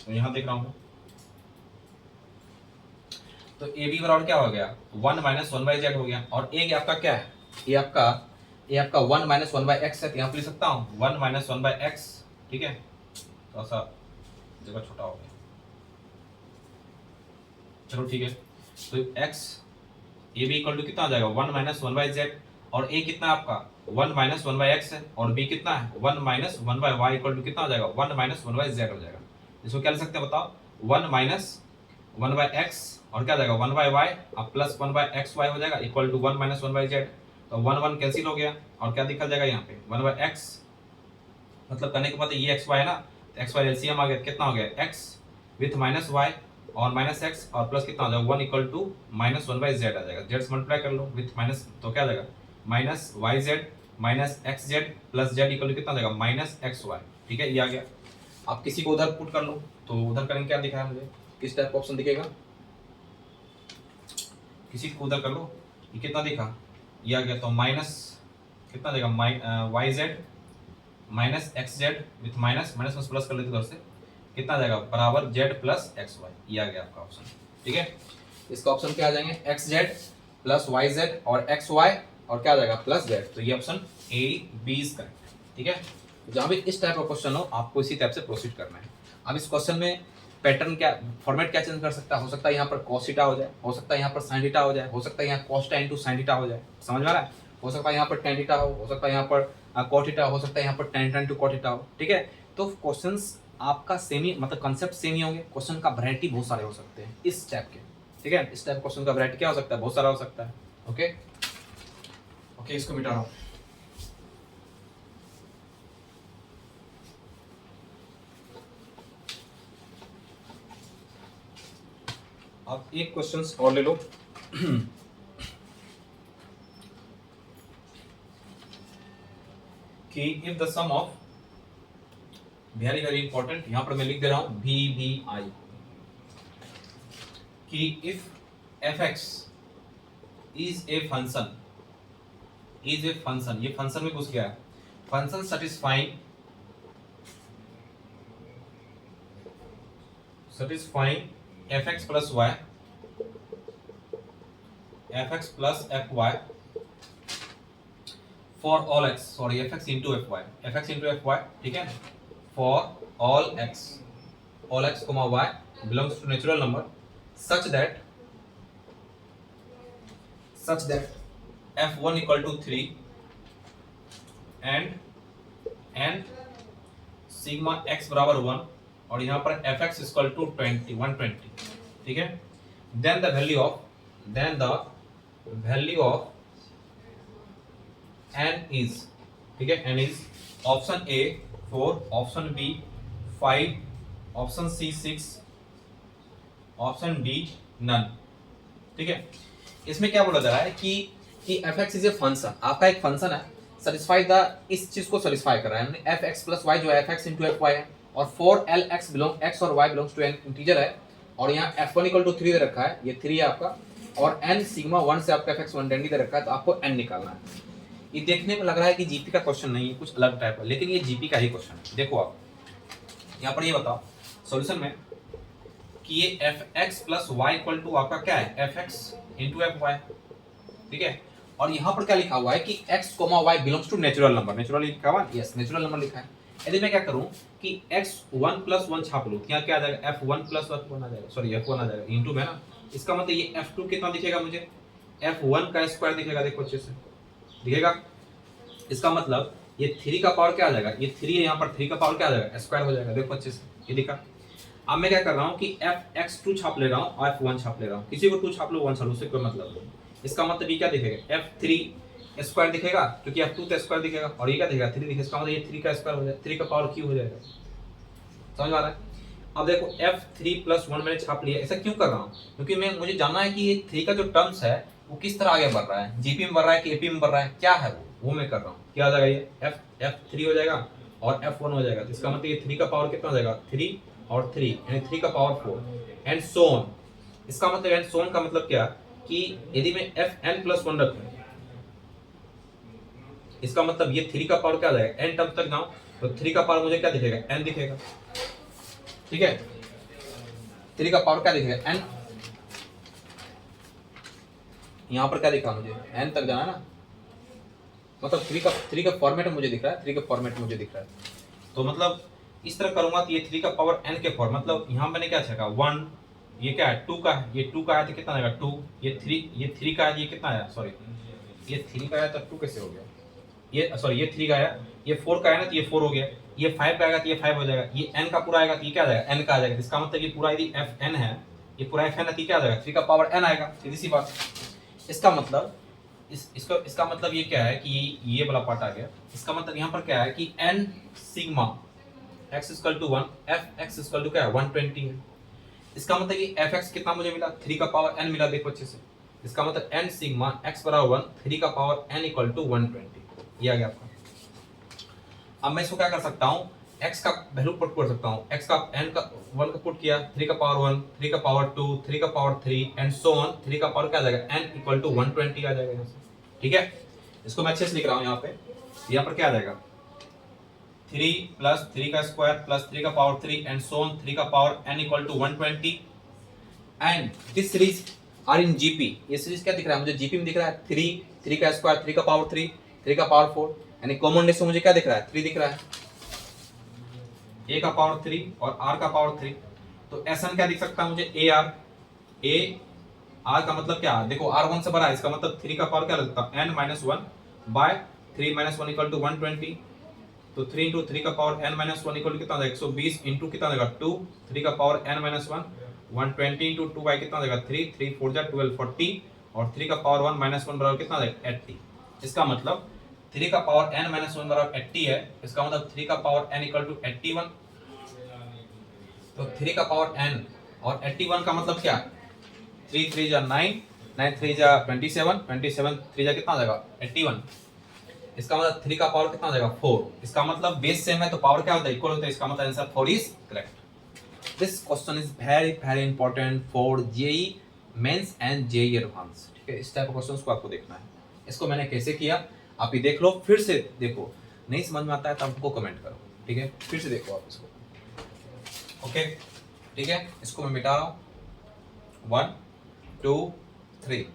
तो यहाँ देख रहा हूँ, तो ए बी बराबर क्या हो गया 1 माइनस 1 बाई जेड हो गया, और ए आपका क्या है, ए आपका 1 माइनस 1 बाई एक्स है, तो यहाँ पर लिख सकता हूँ 1 माइनस 1 बाई एक्स, ठीक है। थोड़ा सा जगह छोटा हो गया, चलो ठीक है। तो x a b equal to कितना आ जाएगा 1 माइनस 1 बाई जेड, और a कितना है आपका 1 माइनस 1 बाई एक्स है, और b कितना है 1 minus 1 by y equal to कितना हो जाएगा 1 माइनस 1 बाई जेड हो जाएगा। इसको क्या लिख सकते हैं बताओ 1 माइनस 1 बाई एक्स और क्या जाएगा 1 बाई वाई, अब प्लस 1 बाई एक्स वाई हो जाएगा equal to 1 minus 1 by z, तो 1 1 कैंसिल हो गया, और क्या दिखा जाएगा यहाँ पे 1 बाई एक्स, मतलब करने के बाद ये एक्स वाई है ना, तो एक्स वाई एलसीएम आ गया, कितना हो गया एक्स विथ माइनस वाई और माइनस एक्स और प्लस कितना हो जाएगा 1 equal to minus 1 by Z आ जाएगा। जेड से मल्टीप्लाई कर लो विथ माइनस, तो क्या आ जाएगा minus y z minus x z plus z equal to कितना आ जाएगा माइनस एक्स वाई, ठीक है। ये आ गया। आप किसी को उधर पुट कर लो, तो उधर करेंगे क्या दिखा है मुझे, किस टाइप का ऑप्शन दिखेगा, किसी को उधर कर लो, ये कितना दिखा, ये आ गया, तो माइनस कितना देगा y z minus x z with minus minus में प्लस कर लेते उधर से, कितना आ जाएगा बराबर जेड प्लस एक्स वाई, ये आ गया आपका ऑप्शन, ठीक है। इसका ऑप्शन क्या आ जाएंगे x z plus y z और एक्स वाई और क्या आ जाएगा प्लस जेड, तो ये option a b is correct, ठीक है। जहाँ भी इस टाइप का क्वेश्चन हो आपको इसी टाइप से प्रोसीड करना है। अब इस क्वेश्चन में पैटर्न क्या, फॉर्मेट क्या चेंज कर सकता है, हो सकता है यहाँ पर cos थीटा हो जाए, हो सकता है यहाँ पर sin थीटा हो जाए, हो सकता है यहाँ cos theta into sin theta हो जाए, समझ में आ रहा है, हो सकता है यहाँ पर tan थीटा हो सकता है यहाँ पर cos थीटा हो सकता है यहाँ पर tan इनटू cot थीटा हो, ठीक है। तो क्वेश्चंस आपका सेम ही, मतलब कंसेप्ट सेम ही होंगे, क्वेश्चन का वैरायटी बहुत सारे हो सकते हैं इस टाइप के, ठीक है। इस टाइप क्वेश्चन का वैरायटी क्या हो सकता है, बहुत सारा हो सकता है, ओके ओके। इसको मिटा रहा हूँ। आप एक क्वेश्चंस और ले लो कि if the sum of, very very important, यहां पर मैं लिख दे रहा हूं वी वी आई, कि if F x is a function, is a function, ये फंक्शन में घुस गया है, function satisfying fx plus y, fx plus fy for all x, sorry fx into fy, ठीक है, for all x comma y belongs to natural number such that f1 equal to 3 and sigma x बराबर 1 और यहाँ पर fx equal to 120, ठीक है। Then the value of n is, ठीक है, n is option a 4, option b 5, option c 6, option d none, ठीक है। इसमें क्या बोला जा रहा है कि fx इज ए फंक्शन, आपका एक फंक्शन है, सेटिस्फाई द, इस चीज को सेटिस्फाई कर रहा है, यानी fx प्लस y जो है fx into fy है, और 4l x और y belongs to an integer है, और यहाँ f1 इक्वल टू 3 दे रखा है, ये 3 है आपका, और n सिग्मा 1 से आपका fx 120 दे रखा है, तो आपको n निकालना है। ये देखने में लग रहा है कि जीपी का क्वेश्चन नहीं है, कुछ अलग टाइप है, लेकिन ये जीपी का ही क्वेश्चन है। देखो आप यहाँ पर ये बताओ सॉल्यूशन में कि ये f x plus y equal to आपका क्या है, f x into f y, ठीक है। और यहाँ पर क्या लिखा हुआ है कि x, y belongs to natural number, natural लिखा हुआ है, यस नेचुरल नंबर लिखा है। यदि मैं क्या करूँ कि x1 प्लस 1 छाप लूँ, यहाँ क्या आ जाएगा, f1 प्लस 1 आ जाएगा, सॉरी f1 आ जाएगा इंटू में ना, इसका मतलब ये f2 कितना दिखेगा मुझे, f1 का स्क्वायर दिखेगा, देखो अच्छे से दिखेगा। इसका मतलब ये 3 का पावर क्या आ जाएगा, ये 3 है, यहाँ पर 3 का पावर क्या आ जाएगा, स्क्वायर हो जाएगा, देखो अच्छे से ये दिखा। अब मैं क्या कर रहा हूँ कि fx2 छाप ले रहा हूँ और f1 छाप ले रहा हूँ, किसी को 2 छाप लो 1 छाप लो, उससे कोई मतलब नहीं। इसका मतलब ये क्या दिखेगा, f3 स्क्वायर दिखेगा, क्योंकि f2 तो स्क्वायर दिखेगा, और ये क्या दिखेगा 3 दिखेगा, इसका मतलब ये 3 का स्क्वायर हो जाएगा, 3 का पावर क्यूब हो जाएगा, समझ में आ रहा है। अब देखो f3 प्लस 1 मैंने छाप लिया, ऐसा क्यों कर रहा हूँ, क्योंकि मुझे जानना है कि ये 3 का जो टर्म्स है वो किस तरह आगे बढ़ रहा है, जीपी में बढ़ रहा है कि एपी में बढ़ रहा है, क्या है वो मैं कर रहा हूँ। क्या आ जाएगा, ये f3 हो जाएगा और f1 हो जाएगा, तो इसका मतलब ये 3 का पावर कितना हो जाएगा, 3 और 3 यानी 3 का पावर 4 एंड सो ऑन। इसका मतलब एंड सो ऑन का मतलब क्या कि यदि मैं fn प्लस 1 रखूं, इसका मतलब ये 3 का पावर क्या आ जाएगा, n टर्म तक जाऊं तो 3 का पावर मुझे क्या दिखेगा, n दिखेगा, ठीक है। 3 का पावर क्या दिखेगा, n, यहां पर क्या दिखा मुझे, n तक जाना है ना, मतलब 3 का फॉर्मेट मुझे दिख रहा है, 3 का फॉर्मेट मुझे दिख रहा है, तो मतलब इस तरह करूंगा तो ये 3 का पावर n के फॉर्म, मतलब यहां मैंने क्या छका 1, ये क्या है 2 का है, ये 2 का है तो कितना आएगा 2, ये 3 का है, ये कितना आया, सॉरी ये 3 का है तो 2 कैसे हो गया, ये सॉरी ये 3 का है, ये 4 का है ना तो ये 4 हो गया, ये 5 का आएगा तो ये 5 हो जाएगा, ये n का पूरा आएगा तो ये क्या आ जाएगा, n का आ जाएगा। इसका मतलब ये पूरा यदि fn है, ये पूरा fn है तो क्या आ जाएगा, 3 का पावर n आएगा, सीधी सी बात। इसका मतलब इसका मतलब ये क्या है कि ये वाला पार्ट आ गया। इसका मतलब यहाँ पर क्या है कि n sigma x equal to 1, f x equal to क्या है 120 है। इसका मतलब कि f x कितना मुझे मिला, 3 का पावर n मिला, देखो अच्छे से। इसका मतलब n सिग्मा x बराबर 1, 3 का पावर n इक्वल टू 120, ये आ गया आपका। अब मैं इसको क्या कर सकता हूँ, x का वैल्यू पुट कर सकता हूँ, x का n का 1 का पुट किया, 3 का पावर 1, 3 का पावर 2, 3 का पावर 3 एंड सो ऑन, 3 का पावर क्या आ जाएगा, n इक्वल टू 120 आ जाएगा यहाँ से, ठीक है। इसको मैं अच्छे से लिख रहा हूँ यहाँ पे, यहाँ पर क्या आ जाएगा 3 प्लस 3 का स्क्वायर प्लस 3 का पावर 3 एंड सो ऑन, 3 का power n equal to 120 and this series are in GP. ये सीरीज क्या दिख रहा है मुझे, जीपी में दिख रहा है 3 का स्क्वायर, 3 का पावर 3, 3 का पावर 4, यानी कॉमन रेशियो मुझे क्या दिख रहा है, 3 दिख रहा है, a का पावर 3 और r का पावर 3, तो SN क्या दिख सकता है मुझे, r का मतलब क्या, देखो r 1 से बड़ा है, इसका मतलब 3 का पावर क्या लगता है, n minus 1 by 3 minus 1 equal to 120, तो 3 इंटू 3 का power n minus 1 equal to कितना आएगा 120 इंटू कितना आएगा 2, 3 का power n minus 1, 120 into 2 by कितना आएगा 3, 3 4 जा 12 40 और 3 का पावर 1 माइनस 1 बराबर कितना आएगा 80। इसका मतलब 3 का पावर n माइनस 1 बराबर 80 है, इसका मतलब 3 का पावर n इक्वल टू 81, तो 3 का पावर n और 81 का मतलब क्या, 3 3 जा 9, 9 3 जा 27, 27 3 जा कितना आ जाएगा 81, इसका मतलब 3 का पावर कितना आ जाएगा 4, इसका मतलब बेस सेम है तो पावर क्या होता है, इक्वल होता है, इसका मतलब answer 4 is correct. This question is very very important for JEE Mains and JEE advance, ठीक है। इस टाइप के क्वेश्चंस को आपको देखना है। इसको मैंने कैसे किया आप ये देख लो, फिर से देखो, नहीं समझ में आता है तो आपको कमेंट करो, ठीक है, फिर से देखो आप इसको, ओके ठीक है। इसको मैं मिटा रहा हूँ 1 2 3,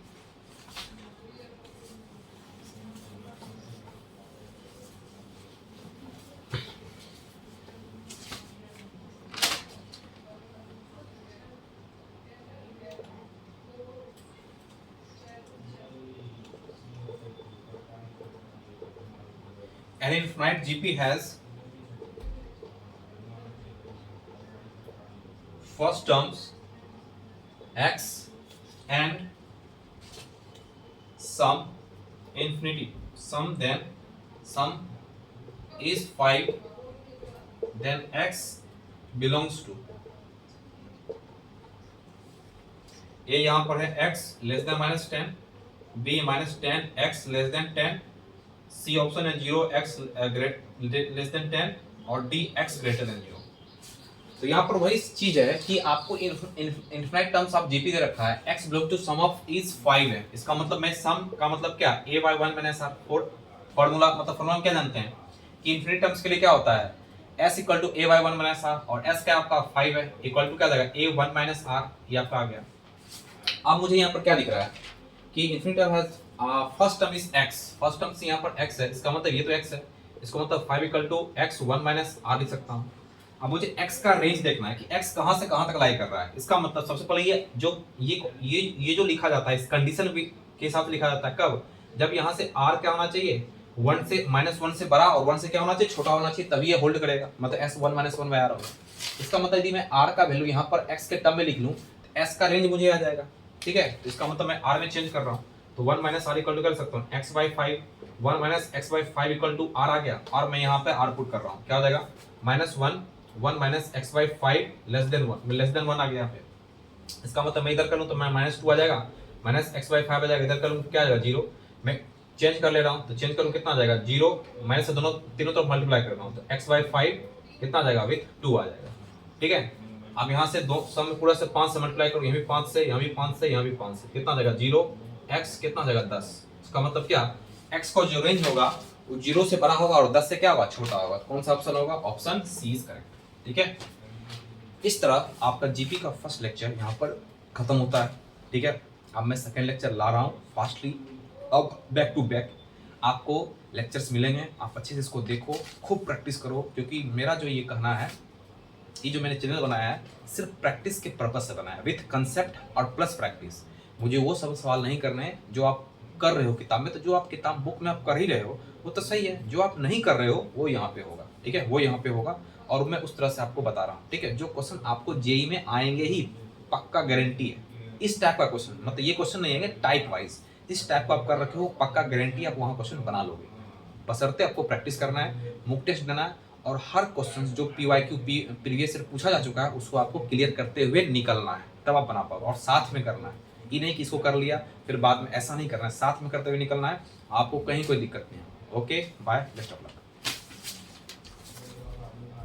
an infinite GP has first terms x and sum infinity, sum then sum is 5, then x belongs to, a यहाँ पर है x less than minus 10, b माइनस 10 x less than 10, c option है 0 x लेस देन 10 और d x greater than 0। तो यहाँ पर वही चीज है कि आपको इनफिनाइट टर्म्स ऑफ जीपी दे रखा है, x belong to sum of is 5 है, इसका मतलब मैं सम का मतलब क्या a by 1 मैंने फॉर्मूला मतलब फॉर्मूला क्या जानते हैं कि इनफिनिट टर्म्स के लिए क्या होता है s equal to a by 1 minus r और s क्या आपका 5 है, इक्वल टू क्या जाएगा a 1 माइनस r, ये आपका आ गया। अब मुझे यहाँ पर क्या दिख रहा है कि infinity has first term is x, first term से यहाँ पर x है, इसका मतलब ये तो x है, इसको मतलब 5 equal to x 1 minus r लिख सकता हूँ। अब मुझे x का रेंज देखना है कि x कहाँ से कहाँ तक लाई कर रहा है। इसका मतलब सबसे पहले ये जो लिखा जाता है इस कंडीशन के हिसाब से लिखा जाता है, कब, जब यहाँ से r क्या होना चाहिए 1 से -1 से बड़ा और 1 से क्या होना चाहिए, छोटा होना चाहिए, तभी ये होल्ड करेगा, मतलब s 1 माइनस 1 बाय r होगा। इसका मतलब यदि मैं r का वैल्यू यहाँ पर x के टर्म में लिख लूँ तो s का रेंज मुझे आ जाएगा, ठीक है। तो इसका मतलब मैं r में चेंज कर रहा हूँ, तो 1 माइनस r इक्वल टू कर सकता हूँ x by 5, 1 minus x by 5 equal to r आ गया, और मैं यहाँ पे r पुट कर रहा हूँ, क्या हो जाएगा -1 1 minus x by 5 less than 1 आ गया यहाँ पे। इसका मतलब मैं इधर कर लूँ तो मैं -2 आ जाएगा, माइनस x बाई 5 आ जाएगा, इधर कर लूँ क्या आ जाएगा 0, मैं चेंज कर ले रहा हूँ तो चेंज करूँ कितना आ जाएगा 0, माइनस से तीनों तरफ मल्टीप्लाई कर रहा हूँ तो x बाई 5 कितना आ जाएगा विथ 2 आ जाएगा, ठीक है। अब यहाँ से दो सम में पूरा से 5 से मल्टीप्लाई करो, यहाँ भी 5 से, यहाँ भी 5 से, यहाँ भी 5 से, कितना आ जाएगा 0, x कितना आ जाएगा 10। इसका मतलब क्या, x का जो रेंज होगा वो 0 से बड़ा होगा और 10 से क्या होगा, छोटा होगा। कौन सा ऑप्शन होगा, ऑप्शन सी इज करेक्ट, ठीक है। इस तरह आपका जीपी का फर्स्ट लेक्चर यहाँ पर खत्म होता है, ठीक है। अब मैं सेकेंड लेक्चर ला रहा हूँ फास्टली, अब बैक टू बैक आपको लेक्चर्स मिलेंगे, आप अच्छे से इसको देखो, खूब प्रैक्टिस करो, क्योंकि मेरा जो ये कहना है, ये जो मैंने चैनल बनाया है सिर्फ प्रैक्टिस के पर्पज से बनाया है, विथ कंसेप्ट और प्लस प्रैक्टिस। मुझे वो सब सवाल नहीं करने हैं जो आप कर रहे हो किताब में, तो जो आप किताब बुक में आप कर ही रहे हो वो तो सही है, जो आप नहीं कर रहे हो वो यहाँ पे होगा, ठीक है, वो यहाँ पे होगा, और मैं उस तरह से आपको बता रहा हूँ, ठीक है। जो क्वेश्चन आपको जेई में आएंगे ही, पक्का गारंटी है, इस टाइप का क्वेश्चन, मतलब ये क्वेश्चन नहीं आएंगे टाइप वाइज, इस टाइप का आप कर रखे हो, पक्का गारंटी आप वहाँ क्वेश्चन बना लोगे, बशर्ते आपको प्रैक्टिस करना है, मुक टेस्ट देना है, और हर क्वेश्चन जो PYQ प्रीवियस ईयर पूछा जा चुका है उसको आपको क्लियर करते हुए निकलना है, तब आप बना पाओगे, और साथ में करना है, ये नहीं कि इसको कर लिया फिर बाद में, ऐसा नहीं करना है, साथ में करते हुए निकलना है, आपको कहीं कोई दिक्कत नहीं है। Okay bye, best of luck.